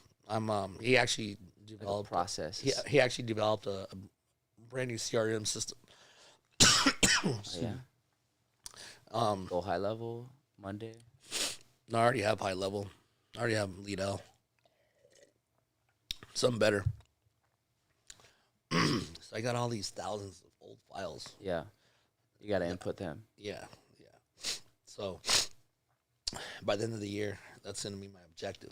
He actually developed process. He actually developed a brand new CRM system. Yeah. Go high level Monday. No, I already have high level. I already have lead L. Something better. So I got all these thousands of old files. Yeah. You got to input them. Yeah. So by the end of the year, that's going to be my objective.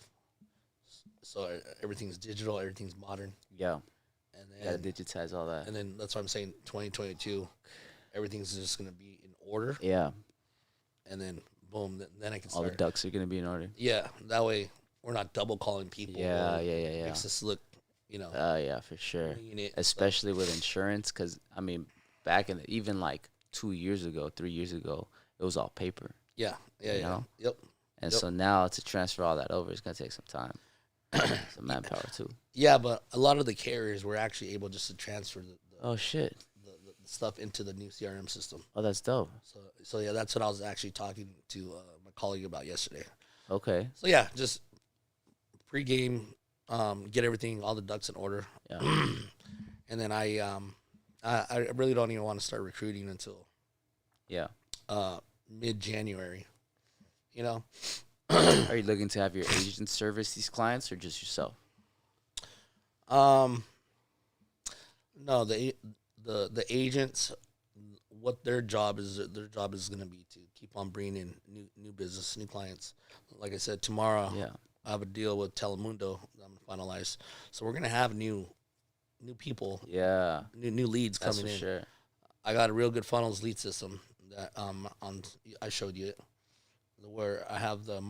So everything's digital, everything's modern. Yeah. And then got to digitize all that. And then that's why I'm saying 2022, everything's just going to be in order. Yeah. And then boom, then I can start. All the ducks are going to be in order. Yeah. That way we're not double calling people. Yeah. Makes us look, yeah, for sure. Especially with insurance, because, I mean, back in even like 2 years ago, 3 years ago, it was all paper. Yeah. Yep. And so now to transfer all that over, it's going to take some time. Some manpower, too. Yeah, but a lot of the carriers were actually able just to transfer the stuff into the new CRM system. Oh, that's dope. So yeah, that's what I was actually talking to my colleague about yesterday. Okay. So yeah, just pregame, get everything, all the ducks in order. Yeah. And then I really don't even want to start recruiting until mid-January. Are you looking to have your agent service these clients or just yourself? No, the agents, what their job is going to be to keep on bringing in new business, new clients. Like I said, tomorrow I have a deal with Telemundo that I'm going to finalize. So we're going to have new people, new leads coming in. That's for sure. I got a real good funnels lead system that I showed you it, where I have the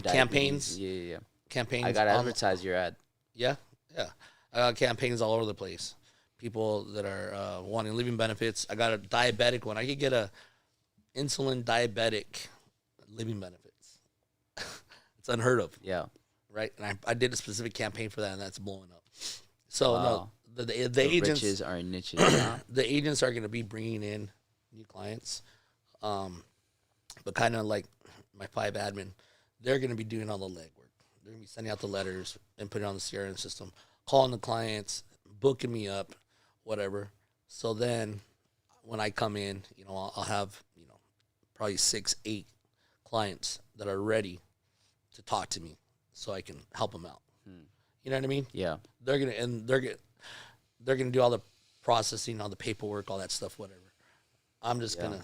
campaigns. Yeah. Campaigns. I got to advertise your ad. Yeah. I got campaigns all over the place. People that are wanting living benefits. I got a diabetic one. I could get a insulin diabetic living benefits. It's unheard of. Yeah. Right? And I did a specific campaign for that, and that's blowing up. So, wow. No, the agents. Riches are niches. The agents are going to be bringing in new clients. But kind of like my 5 admin, they're going to be doing all the legwork. They're going to be sending out the letters and putting it on the CRM system, calling the clients, booking me up, whatever. So then when I come in, I'll have, probably 6, 8 clients that are ready to talk to me so I can help them out. You know what I mean? Yeah. they're gonna do all the processing, all the paperwork, all that stuff, whatever. I'm just gonna,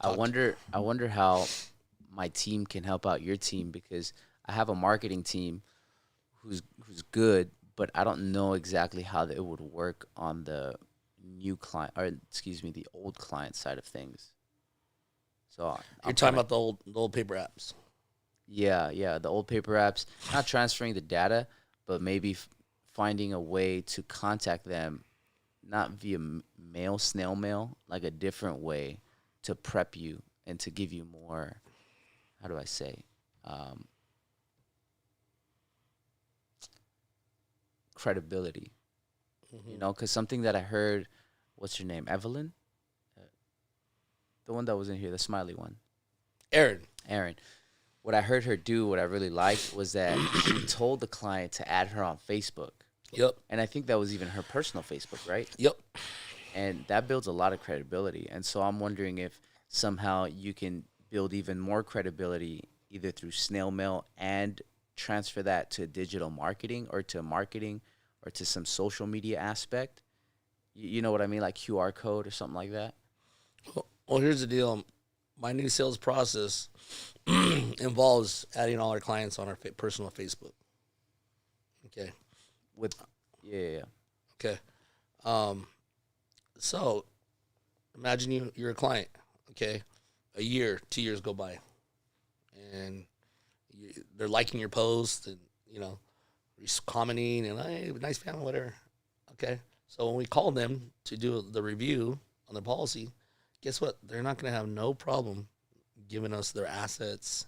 I wonder how my team can help out your team, because I have a marketing team who's good, but I don't know exactly how it would work on the new client, or excuse me, the old client side of things. So you're talking about the old paper apps. Yeah, the old paper apps, not transferring the data, but maybe finding a way to contact them, not via mail, snail mail, like a different way to prep you and to give you more, how do I say, credibility. You know, because something that I heard, what's your name, Evelyn? The one that was in here, the smiley one. Aaron. What I heard her do, what I really liked, was that she told the client to add her on Facebook. Yep. And I think that was even her personal Facebook, right? Yep. And that builds a lot of credibility. And so I'm wondering if somehow you can build even more credibility either through snail mail and transfer that to digital marketing or to some social media aspect. You know what I mean? Like QR code or something like that. Well, here's the deal. My new sales process involves adding all our clients on our personal Facebook. Okay. Yeah. Okay. So imagine you're a client. Okay. A year, 2 years go by, and they're liking your post and commenting and hey, nice family, whatever. Okay. So when we call them to do the review on their policy, guess what? They're not going to have no problem giving us their assets,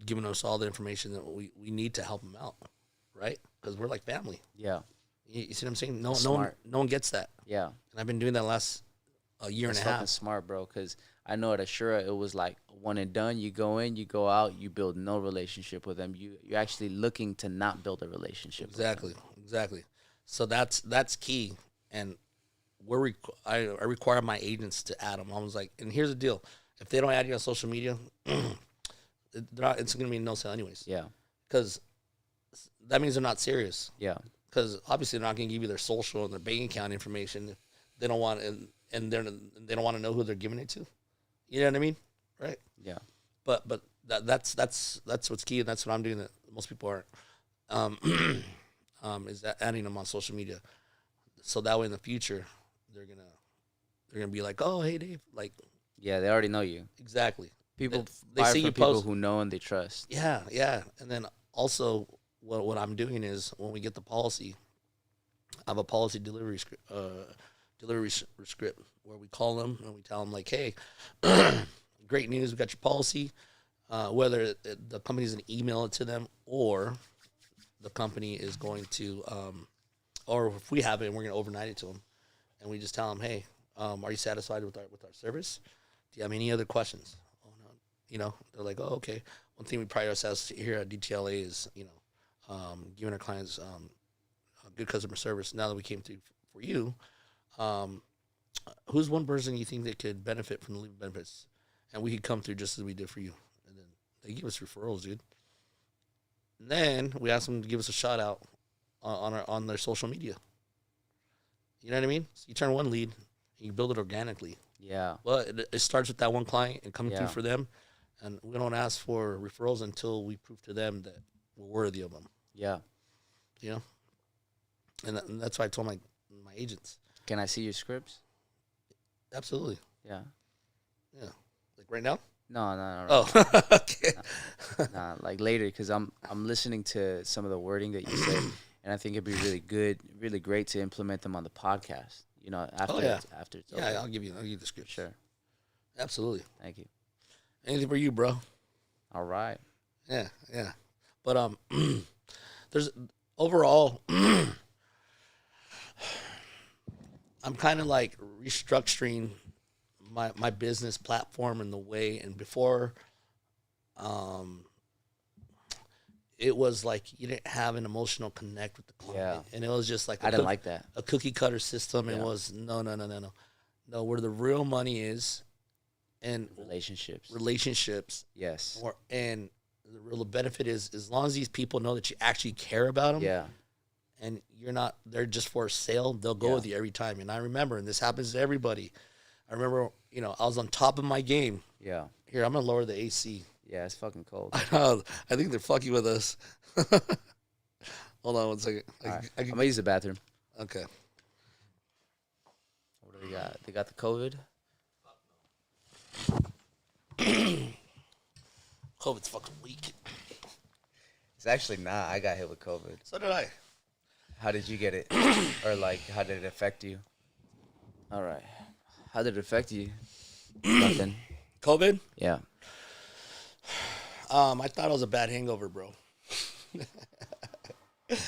giving us all the information that we need to help them out, right? Because we're like family. Yeah. You see what I'm saying? No one gets that. Yeah. And I've been doing that last year and a half. That's smart, bro, because I know at Assura it was like one and done. You go in, you go out, you build no relationship with them. You're actually looking to not build a relationship Exactly. So that's key. And I require my agents to add them. I was like, and here's the deal. If they don't add you on social media, it's going to be no sale anyways. Yeah. Because that means they're not serious. Yeah. Because obviously they're not going to give you their social and their bank account information if they don't want and they don't want to know who they're giving it to. You know what I mean? Right? Yeah. But that's what's key, and that's what I'm doing that most people aren't. Is that adding them on social media, so that way in the future they're gonna be like, oh hey Dave, like yeah, they already know you. Exactly. People they buy see from you people post who know and they trust. Yeah, and then also what I'm doing is when we get the policy, I have a policy delivery script where we call them and we tell them like, hey, great news, we got your policy. Whether the company's going to email it to them or the company is going to, or if we have it and we're going to overnight it to them, and we just tell them, hey, are you satisfied with our service? Do you have any other questions? Oh no, they're like, oh okay. One thing we prioritize here at DTLA is giving our clients good customer service. Now that we came through for you, who's one person you think that could benefit from the leave benefits, and we could come through just as we did for you? And then they give us referrals, dude. And then we ask them to give us a shout out on their social media. You know what I mean? So you turn one lead, and you build it organically. Yeah. Well, it starts with that one client and coming through for them, and we don't ask for referrals until we prove to them that we're worthy of them. Yeah. And that's why I told my agents. Can I see your scripts? Absolutely. Yeah. Like right now? No. Oh, okay. Nah, like later, because I'm listening to some of the wording that you said, and I think it'd be really great to implement them on the podcast. After it's over. Yeah, I'll give you the script. Sure. Absolutely. Thank you. Anything for you, bro. All right. Yeah. But there's overall, I'm kind of like restructuring my business platform in the way, and before, it was like you didn't have an emotional connect with the client, and it was just like I didn't like that, a cookie cutter system. It was no, where the real money is, and relationships. Yes, and the real benefit is as long as these people know that you actually care about them. Yeah, and you're not there just for a sale, they'll go with you every time. And I remember, and this happens to everybody. I remember, I was on top of my game. Yeah. Here, I'm gonna lower the AC. Yeah, it's fucking cold. I know. I think they're fucking with us. Hold on one second. Right. I'm gonna use the bathroom. Okay. What do they got? They got the COVID. COVID's fucking weak. It's actually not. I got hit with COVID. So did I. How did you get it? Or like, how did it affect you? All right. How did it affect you? Nothing. COVID? Yeah. I thought it was a bad hangover, bro. It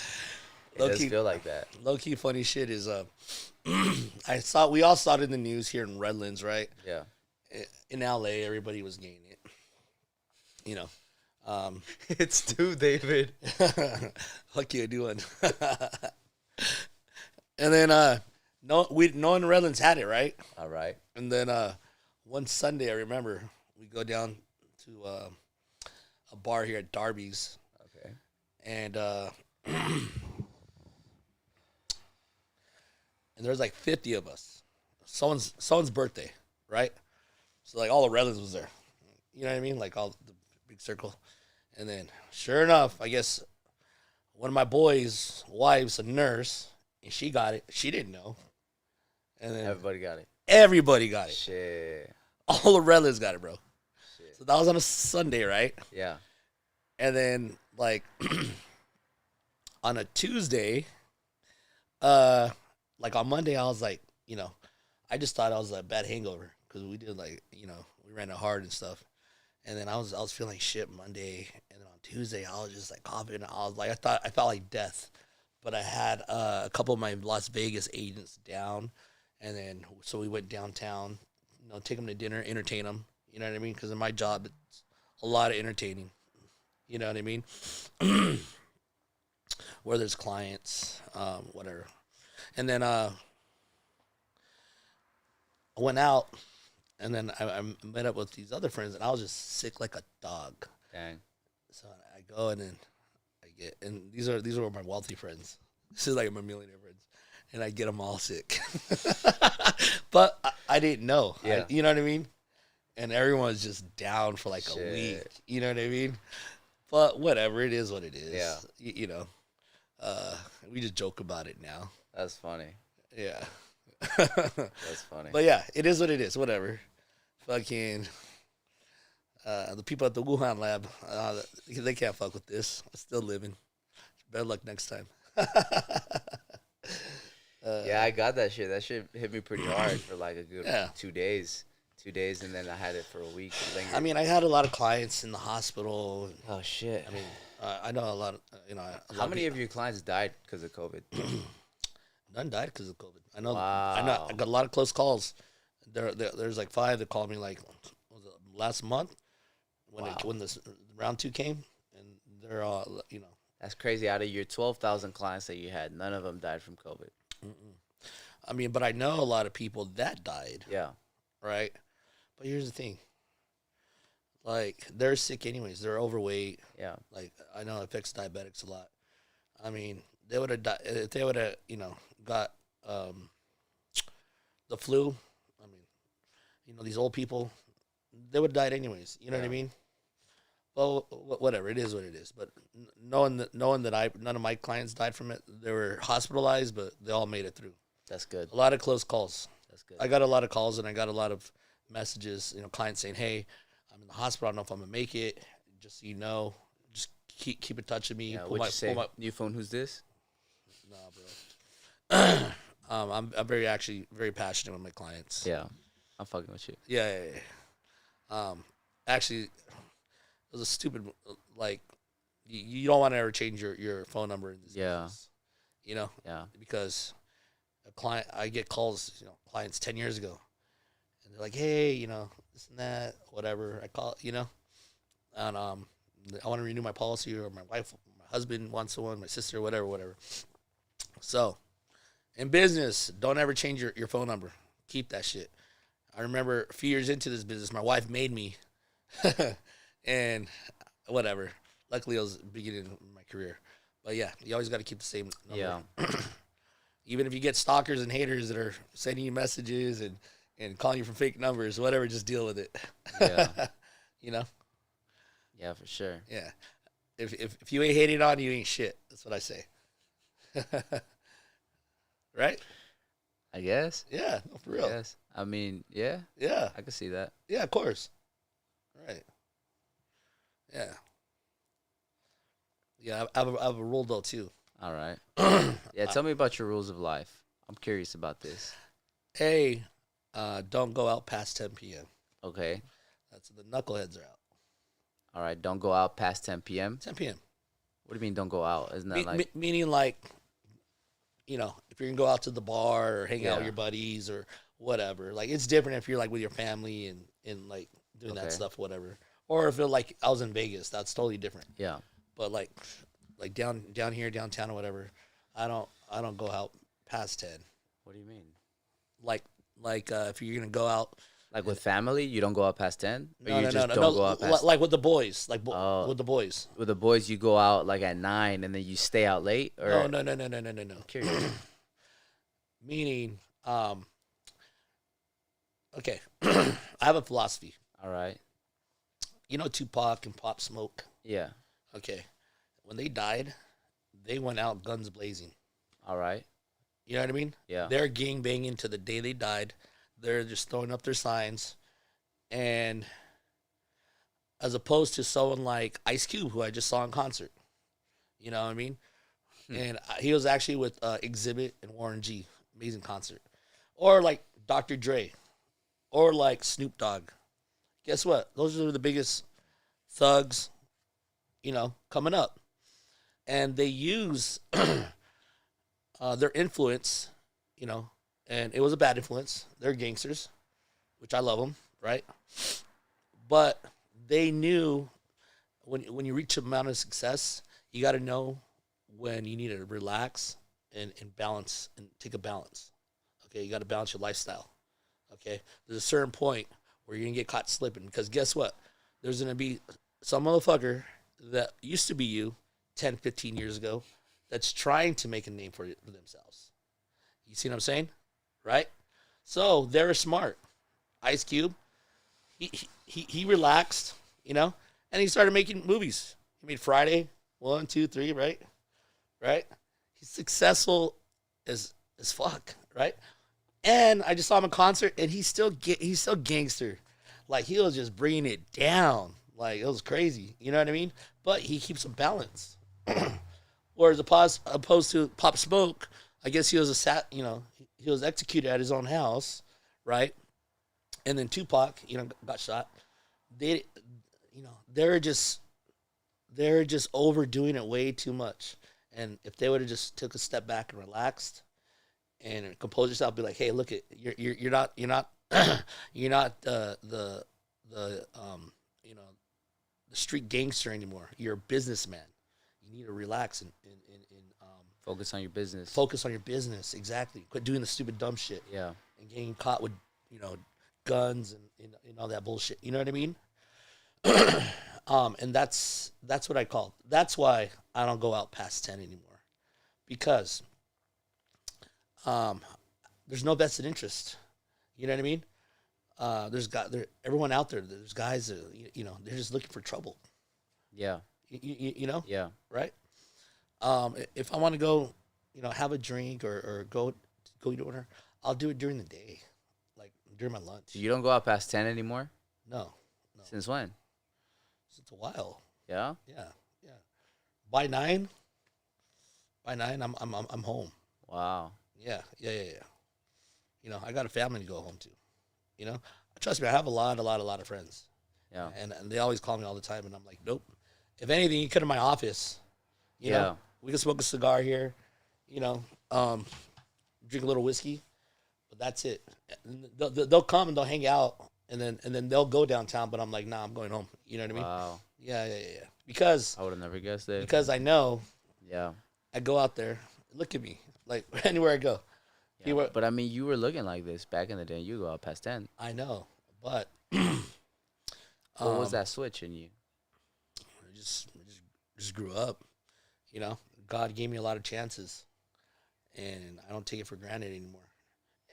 does feel like that. Low key funny shit is we all saw it in the news here in Redlands, right? Yeah. In LA, everybody was getting it. It's too, David. Fuck you, doing. And then no one in Redlands had it, right? All right. And then one Sunday, I remember we go down to a bar here at Darby's. Okay. And and there's like 50 of us. Someone's birthday, right? So like all the Redlands was there. You know what I mean? Like all the big circle. And then sure enough, I guess one of my boys' wives, a nurse, and she got it. She didn't know. And then Everybody got it. everybody got it. Shit. All the Redlands got it, bro. Shit. So that was on a Sunday, right? Yeah. And then like on a Tuesday, like on Monday, I was like, I just thought I was a bad hangover because we did like, we ran it hard and stuff. And then I was feeling like shit Monday, and then on Tuesday I was just like coughing. I was like, I felt like death, but I had a couple of my Las Vegas agents down, and then so we went downtown, take them to dinner, entertain them. You know what I mean? Because in my job, it's a lot of entertaining. You know what I mean? Where there's clients, whatever. And then I went out, and then I met up with these other friends, and I was just sick like a dog. Dang. So I go, and then and these are my wealthy friends. This is like my millionaire friends, and I get them all sick. But I didn't know. Yeah. You know what I mean? And everyone was just down for like Shit. a week. You know what I mean? But whatever, it is what it is. Yeah. We just joke about it now. That's funny. Yeah. That's funny. But yeah, it is what it is. Whatever. Fucking the people at the Wuhan lab, they can't fuck with this. I'm still living. Better luck next time. Yeah, I got that shit. That shit hit me pretty hard for like a good 2 days. 2 days, and then I had it for a week. I mean, I had a lot of clients in the hospital. Oh shit! I mean, I know a lot of, How many of your clients died because of COVID? None died because of COVID. I know. Wow. I got a lot of close calls. There's like 5 that called me like last month when this round 2 came, and they're all That's crazy. Out of your 12,000 clients that you had, none of them died from COVID. I mean, but I know a lot of people that died. Yeah. Right. But here's the thing. Like, they're sick anyways. They're overweight. Yeah. Like, I know it affects diabetics a lot. I mean, they would have died if they would have, got the flu. I mean, these old people, they would have died anyways. You know what I mean? Well, whatever. It is what it is. But knowing that none of my clients died from it, they were hospitalized, but they all made it through. That's good. A lot of close calls. That's good. I got a lot of calls, and I got a lot of messages, clients saying, hey, I'm in the hospital. I don't know if I'm going to make it. Just so you know, just keep in touch with me. Yeah, what'd you say? New phone, who's this? Nah, bro. I'm very passionate with my clients. Yeah. I'm fucking with you. Yeah. Actually, it was a stupid, like, you don't want to ever change your phone number in this business, Yeah. because a client, I get calls, clients 10 years ago, and they're like, hey, this and that, whatever. I call, and I want to renew my policy, or my wife, my husband wants one, my sister, whatever. So, in business, don't ever change your phone number. Keep that shit. I remember a few years into this business, my wife made me, and whatever. Luckily, I was beginning my career. But yeah, you always got to keep the same number. Yeah. Even if you get stalkers and haters that are sending you messages and calling you from fake numbers, whatever, just deal with it. Yeah. You know? Yeah, for sure. Yeah. If you ain't hating on, you ain't shit. That's what I say. Right? I guess. Yeah, no, for real. Yes. I mean, yeah. Yeah. I can see that. Yeah, of course. Right. Yeah. Yeah, I have a rule though too. All right. Yeah, tell me about your rules of life. I'm curious about this. A, don't go out past 10 p.m. Okay. That's the knuckleheads are out. All right. Don't go out past 10 p.m. 10 p.m. What do you mean don't go out? Isn't that like... Meaning like, you know, if you're going to go out to the bar or hang out Yeah. with your buddies or whatever. Like, it's different if you're like with your family and like doing that Okay. stuff, whatever. Or if it like I was in Vegas, that's totally different. Yeah. But like down here, downtown or whatever, I don't go out past 10. What do you mean? Like if you're gonna go out, Like with family, you don't go out past 10? Or no, you just don't go out past... like with the boys, like Oh. with the boys. With the boys, you go out like at 9 and then you stay out late? Or... No. I'm curious. Meaning, okay, I have a philosophy. All right. You know Tupac and Pop Smoke. Yeah. Okay, when they died, they went out guns blazing. All right. You know what I mean? Yeah. They're gang banging to the day they died. They're just throwing up their signs. And as opposed to someone like Ice Cube, who I just saw in concert. You know what I mean? And he was actually with Exhibit and Warren G. Amazing concert. Or like Dr. Dre. Or like Snoop Dogg. Guess what? Those are the biggest thugs, you know, coming up. And they use their influence, you know, and it was a bad influence. They're gangsters, which I love them, right? But they knew when you reach a amount of success, you got to know when you need to relax and balance and take a balance. Okay, you got to balance your lifestyle. Okay, there's a certain point where you're gonna get caught slipping because guess what? There's gonna be some motherfucker that used to be you 10, 15 years ago that's trying to make a name for themselves. You see what I'm saying? Right? So they're smart. Ice Cube, he relaxed, you know, and he started making movies. He made Friday 1, 2, 3, right? Right? He's successful as fuck, right? And I just saw him in concert, and he's still gangster. Like, he was just bringing it down. Like, it was crazy. You know what I mean? But he keeps a balance. Whereas opposed to Pop Smoke, I guess he was he was executed at his own house, right? And then Tupac, you know, got shot. They're just overdoing it way too much. And if they would have just took a step back and relaxed and compose yourself, be like, hey, look at you're not you're not the street gangster anymore. You're a businessman. You need to relax and Focus on your business. focus on your business. Exactly. Quit doing the stupid dumb shit Yeah. and getting caught with guns and all that bullshit. You know what I mean? And that's what I call. That's why I don't go out past 10 anymore, because there's no vested interest. You know what I mean? Everyone out there. There's guys that, they're just looking for trouble. Yeah. You know? Yeah. Right? If I want to go, have a drink or go eat dinner, I'll do it during the day, like during my lunch. So you don't go out past 10 anymore? No. Since when? It's a while. Yeah. Yeah. By 9, I'm home. Wow. Yeah. I got a family to go home to. Trust me, I have a lot of friends. Yeah. And they always call me all the time, and I'm like, nope. If anything, you come to my office. You know, we can smoke a cigar here. Drink a little whiskey, but that's it. They'll come and they'll hang out, and then they'll go downtown. But I'm like, nah, I'm going home. You know what I mean? Wow. Yeah. Because I would have never guessed it. Because I know. Yeah. I go out there. Look at me. Like anywhere I go. Yeah, but I mean, you were looking like this back in the day. You go out past 10. I know, but what was that switch in you? I just grew up. God gave me a lot of chances, and I don't take it for granted anymore.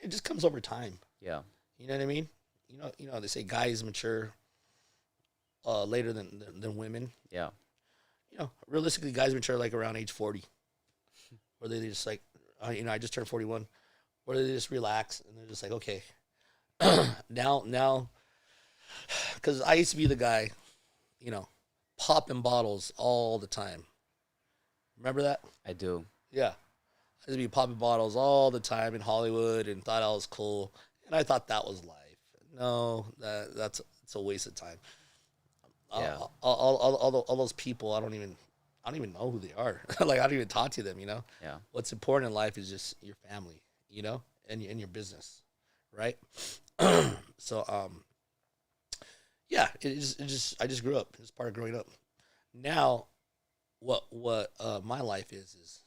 It just comes over time. Yeah. You know what I mean? They say guys mature later than women. Yeah. Realistically, guys mature like around age 40, where they just like, I just turned 41, where they just relax and they're just like, okay, now, because I used to be the guy, popping bottles all the time. Remember that? I do. Yeah. I used to be popping bottles all the time in Hollywood and thought I was cool. And I thought that was life. No, it's a waste of time. Yeah. All those people, I don't even know who they are. Like, I don't even talk to them, Yeah. What's important in life is just your family, and your business, right? So, yeah, I just grew up. It's part of growing up. Now, what my life is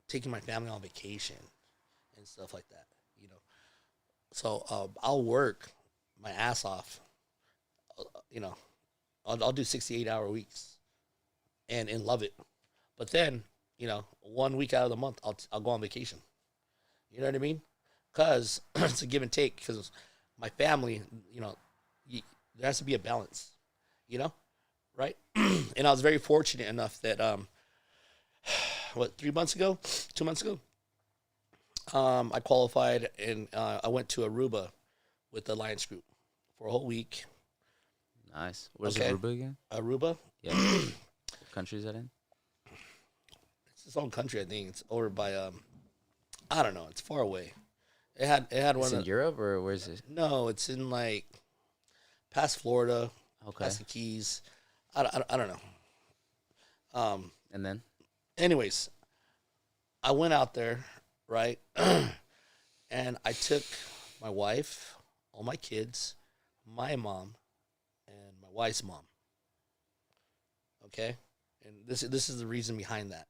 taking my family on vacation and stuff like that, So I'll work my ass off, I'll do 68-hour weeks and love it. But then, 1 week out of the month, I'll go on vacation. You know what I mean? Because it's a give and take. Because my family, there has to be a balance, right? And I was very fortunate enough that, 2 months ago, I qualified and I went to Aruba with the Lions Group for a whole week. Nice. Where's Aruba again? Aruba? Yeah. What country is that in? It's its own country, I think. It's over by, I don't know. It's far away. It had one. It's in Europe, or where is it? No, it's in like past Florida, Okay. past the Keys. I don't know. And then? Anyways, I went out there, right? And I took my wife, all my kids, my mom, and my wife's mom. Okay? And this is the reason behind that.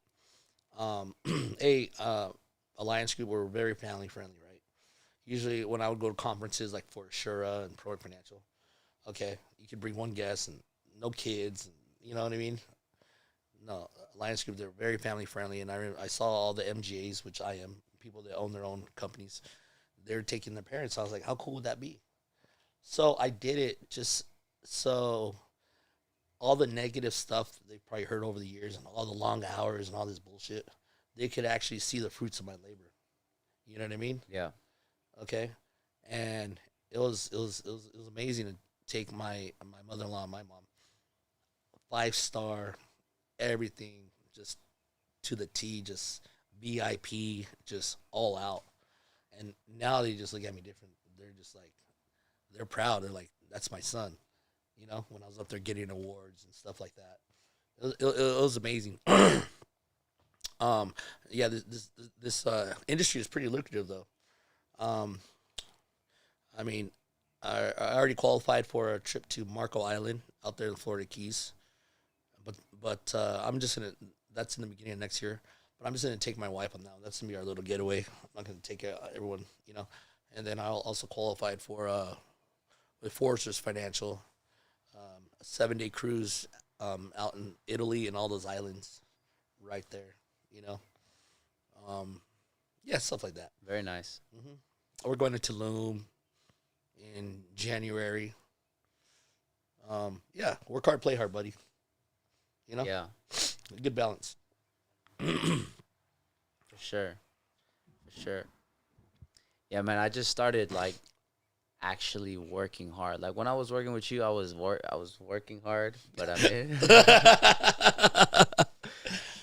Alliance Group were very family friendly, right? Usually when I would go to conferences like for Shura and Pro Financial, okay, you could bring one guest and no kids, and you know what I mean? No, Alliance Group, they're very family friendly, and I saw all the MGAs, which I am, people that own their own companies, they're taking their parents. So I was like, how cool would that be? So I did it just so all the negative stuff that they've probably heard over the years and all the long hours and all this bullshit, they could actually see the fruits of my labor. You know what I mean? Yeah. Okay. And it was amazing to take my mother-in-law and my mom, 5-star, everything, just to the T, just VIP, just all out. And now they just look at me different. They're just like, they're proud. They're like, that's my son. When I was up there getting awards and stuff like that, it was amazing. Yeah, this industry is pretty lucrative though. I mean, I already qualified for a trip to Marco Island out there in the Florida Keys, but I'm just gonna. That's in the beginning of next year. But I'm just gonna take my wife on that. That's gonna be our little getaway. I'm not gonna take everyone, And then I'll also qualified for with Foresters Financial, a 7-day cruise out in Italy and all those islands, right there. Yeah, stuff like that. Very nice. We're going to Tulum in January. Yeah, work hard, play hard, buddy. Yeah. Good balance. For sure. Yeah, man, I just started like actually working hard. Like when I was working with you, I was working hard, but I mean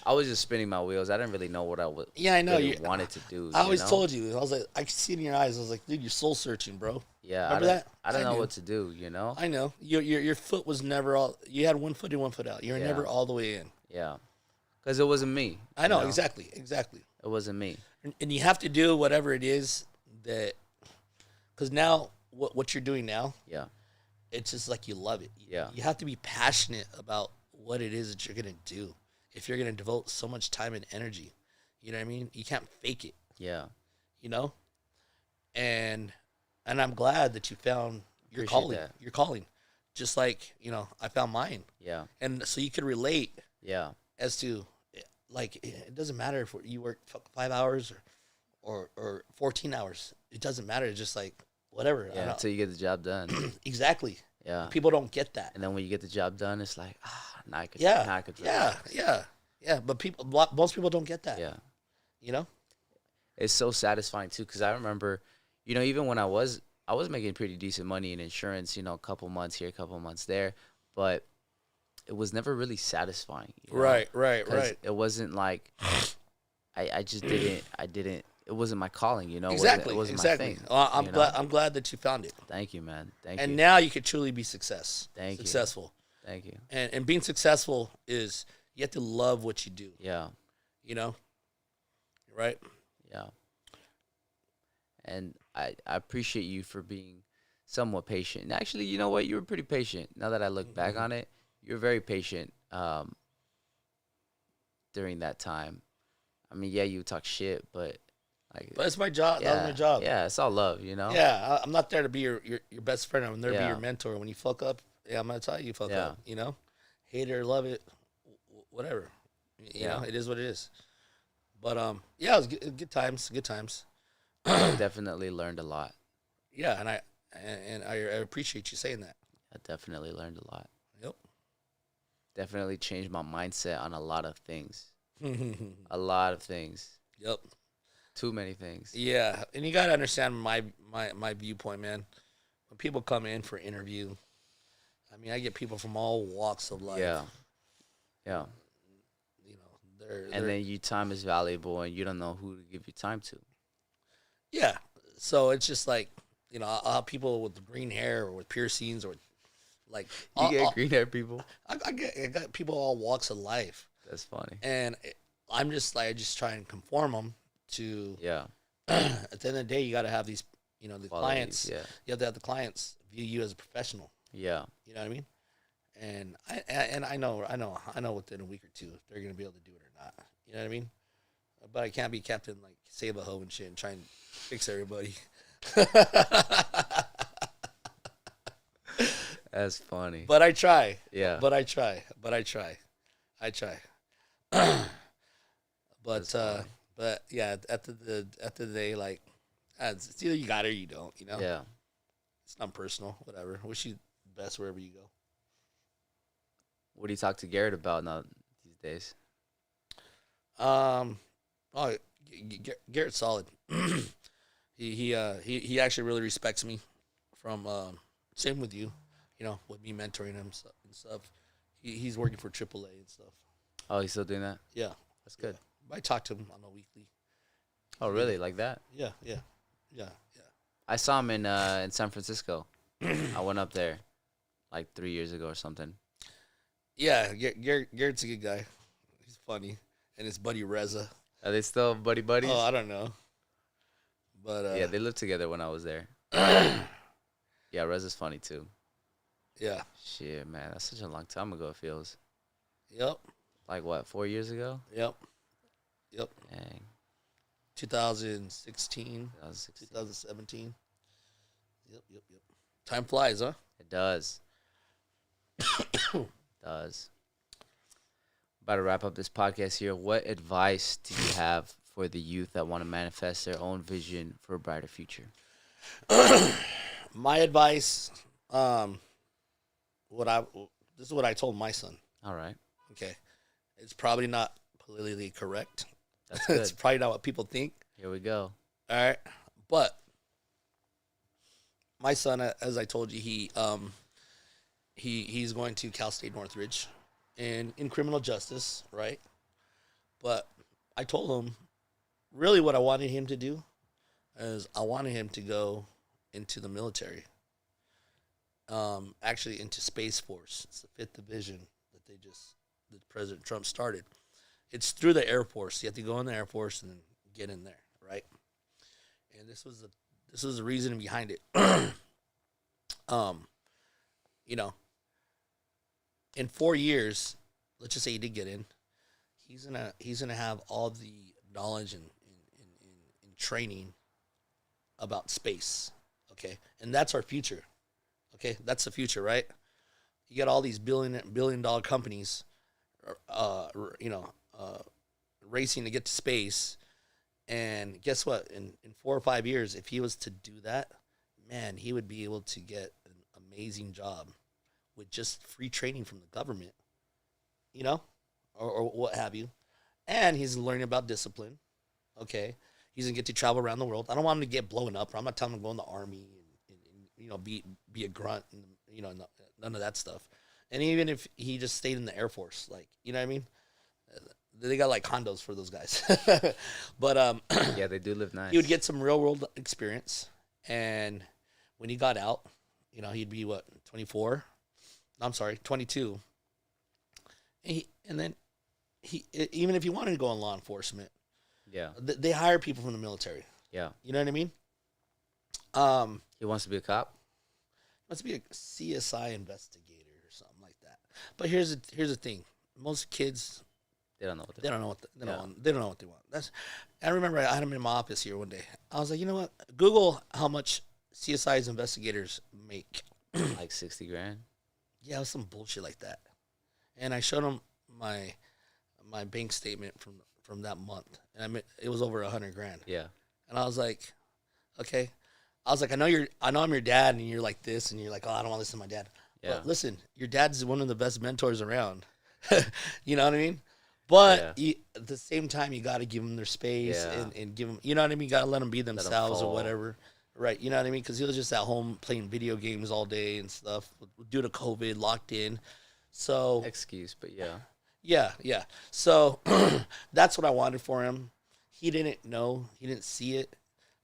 I was just spinning my wheels. I didn't really know what I would I know really wanted to do. I always told you. I was like, I could see it in your eyes. I was like, dude, you're soul searching, bro. Yeah, remember that? I don't know what to do. I know. Your foot was never all. You had one foot in, one foot out. You were never all the way in. Yeah, because it wasn't me. I know exactly. It wasn't me. And you have to do whatever it is that, because now what you're doing now. Yeah. It's just like you love it. Yeah. You have to be passionate about what it is that you're gonna do. If you're going to devote so much time and energy, you know what I mean? You can't fake it. Yeah. And I'm glad that you found your calling. Your calling. just like, I found mine. Yeah. And so you could relate Yeah. as to, like, it doesn't matter if you work 5 hours or 14 hours. It doesn't matter. It's just like, whatever. Yeah. Until you get the job done. Exactly. Yeah. People don't get that. And then when you get the job done, it's like, now I could. Yeah. Now I could. Yeah. But most people don't get that. Yeah. You know? It's so satisfying too, because I remember, even when I was making pretty decent money in insurance, a couple months here, a couple months there, but it was never really satisfying. Right. It wasn't like I just didn't. It wasn't my calling, Exactly. It wasn't exactly. my thing. I'm glad that you found it. Thank you, man. Thank and you. now you could truly be successful. Thank you. And being successful is you have to love what you do. Yeah. Right? Yeah. And I appreciate you for being somewhat patient. And actually, you know what? You were pretty patient. Now that I look back on it, you were very patient during that time. I mean, yeah, you talk shit, but but it's my job. Yeah, that's my job. Yeah, it's all love, Yeah, I'm not there to be your best friend. I'm there to be Yeah. your mentor. When you fuck up, I'm gonna tell you fuck up. Hate it or love it, whatever. It is what it is. But it was good times. Good times. I definitely learned a lot. Yeah, and I appreciate you saying that. I definitely learned a lot. Yep. Definitely changed my mindset on a lot of things. A lot of things. Yep. Too many things. Yeah, and you gotta understand my viewpoint, man. When people come in for interview, I mean, I get people from all walks of life. Yeah. And then your time is valuable, and you don't know who to give your time to. Yeah, so it's just like, I'll have people with green hair or with piercings or like you get green hair people. I got people all walks of life. That's funny. And I'm just like, I just try and conform them to. Yeah. At the end of the day, you got to have these, the Qualities, clients. Yeah. You have to have the clients view you as a professional. Yeah. You know what I mean? And I know within a week or two if they're gonna be able to do it or not. You know what I mean? But I can't be Captain like Save a Hoe and shit and try and fix everybody. That's funny. But I try. Yeah. But I try. But yeah, at the day, like, it's either you got it or you don't. Yeah. It's not personal. Whatever. Wish you the best wherever you go. What do you talk to Garrett about now these days? Garrett's solid. he actually really respects me. From same with you, with me mentoring him and stuff. He's working for AAA and stuff. Oh, he's still doing that? Yeah, that's good. Yeah. I talk to him on a weekly. Oh, really? Like that? Yeah. I saw him in San Francisco. I went up there like 3 years ago or something. Yeah, Garrett's a good guy. He's funny. And his buddy Reza. Are they still buddies? Oh, I don't know. But yeah, they lived together when I was there. Yeah, Reza's funny too. Yeah. Shit, man, that's such a long time ago, it feels. Yep. Like what, 4 years ago? Yep. Dang. 2016. 2017. Yep. Time flies, huh? It does. Does. About to wrap up this podcast here. What advice do you have for the youth that want to manifest their own vision for a brighter future? My advice, this is what I told my son. All right. Okay. It's probably not politically correct. That's good. It's probably not what people think. Here we go. All right. But my son, as I told you, he's going to Cal State Northridge in criminal justice, right? But I told him really what I wanted him to do is I wanted him to go into the military. Actually into Space Force. It's the 5th Division that President Trump started. It's through the Air Force. You have to go in the Air Force and then get in there, right? And this was the reason behind it. In 4 years, let's just say he did get in, he's gonna have all the knowledge and training about space. Okay, and that's our future. Okay, that's the future, right? You got all these billion dollar companies, you know, racing to get to space. And guess what? In 4 or 5 years, if he was to do that, man, he would be able to get an amazing job with just free training from the government, you know, or what have you. And he's learning about discipline. Okay, he's gonna get to travel around the world. I don't want him to get blown up. I'm not telling him to go in the army and you know be a grunt and you know none of that stuff. And even if he just stayed in the Air Force, like you know what I mean, they got like condos for those guys. But Yeah, they do live nice. he would get some real world experience, and when he got out, you know, he'd be what 24. I'm sorry, 22. And then he even if he wanted to go in law enforcement, Yeah. they hire people from the military. Yeah. You know what I mean? He wants to be a cop? Must be a CSI investigator or something like that. But here's the thing: most kids They don't know what they don't know what they don't know what they want. I remember I had him in my office here one day. I was like, you know what? Google how much CSI's investigators make. Like 60 grand? Yeah, it was some bullshit like that. And I showed him my bank statement from that month, and I mean, it was over 100 grand. Yeah. And I was like, okay. I was like, I know I'm your dad, and you're like this, and you're like, oh, I don't want to listen to my dad. Yeah. But listen, your dad's one of the best mentors around. You know what I mean? But at the same time, you got to give them their space and give them, you know what I mean? You got to let them be themselves or whatever. Right. You know what I mean? Because he was just at home playing video games all day and stuff due to COVID, locked in. So Excuse, but yeah. Yeah. So that's what I wanted for him. He didn't know. He didn't see it.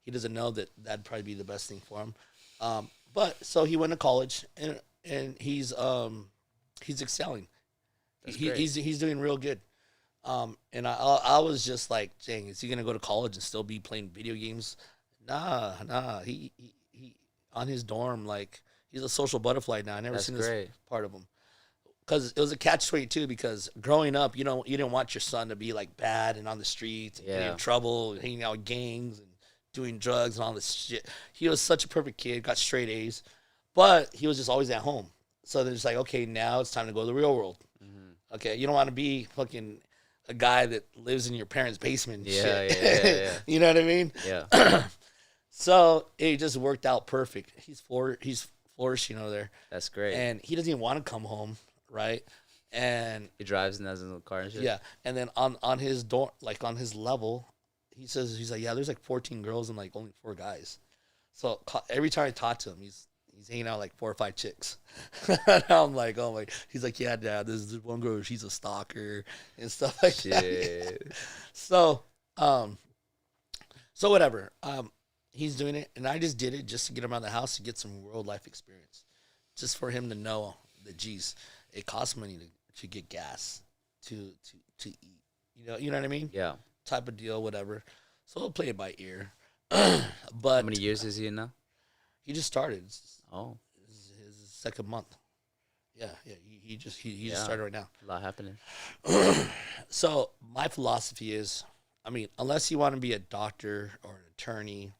He doesn't know that that'd probably be the best thing for him. But so he went to college and he's excelling. He's doing real good. And I was just like, dang, is he gonna go to college and still be playing video games? Nah. He on his dorm, like he's a social butterfly now. I never seen this part of him. Because it was a catch-22 because growing up, you didn't want your son to be like bad and on the streets and getting in trouble, and hanging out with gangs and doing drugs and all this shit. He was such a perfect kid, got straight A's, but he was just always at home. So they're just like, okay, now it's time to go to the real world. Mm-hmm. Okay, you don't want to be fucking a guy that lives in your parents' basement and shit. Yeah. You know what I mean? Yeah. So it just worked out perfect. He's flourishing over there. That's great. And he doesn't even want to come home. Right, and he drives and has his own car and shit. Yeah, and then on his door, like on his level, he's like, yeah, there's like 14 girls and like only 4 guys. So every time I talk to him, he's hanging out like 4 or 5 chicks. And I'm like, oh my, he's like, yeah, dad, there's one girl, she's a stalker and stuff like that. So whatever. He's doing it, and I just did it just to get him out of the house to get some world life experience, just for him to know that, geez, it costs money to get gas, to eat. You know what I mean? Yeah. Type of deal, whatever. So we'll play it by ear. But how many years is he in now? He just started. Oh. His second month. Yeah. He just started right now. A lot happening. So my philosophy is, I mean, unless you want to be a doctor or an attorney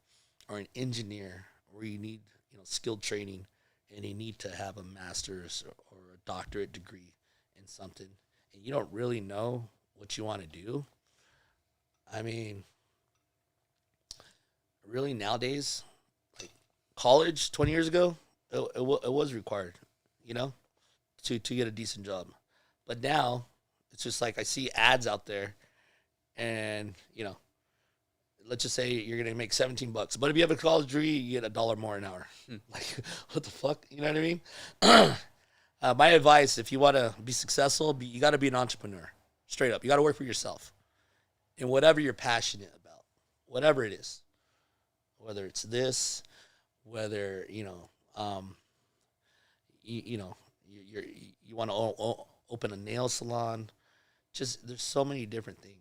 or an engineer where you need skilled training, and you need to have a master's or a doctorate degree in something, and you don't really know what you want to do, I mean, really nowadays, like college 20 years ago, it was required, to get a decent job. But now, it's just like I see ads out there, and, let's just say you're going to make $17, but if you have a college degree, you get $1 more an hour. Like, what the fuck? You know what I mean? My advice, if you want to be successful, you got to be an entrepreneur. Straight up. You got to work for yourself. And whatever you're passionate about, whatever it is, whether it's this, whether, you want to open a nail salon, just there's so many different things.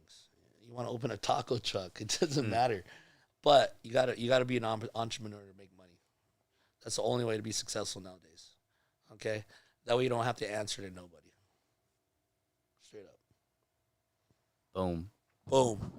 You want to open a taco truck, it doesn't matter. But you gotta be an entrepreneur to make money. That's the only way to be successful nowadays. Okay? That way you don't have to answer to nobody. Straight up. Boom. Boom.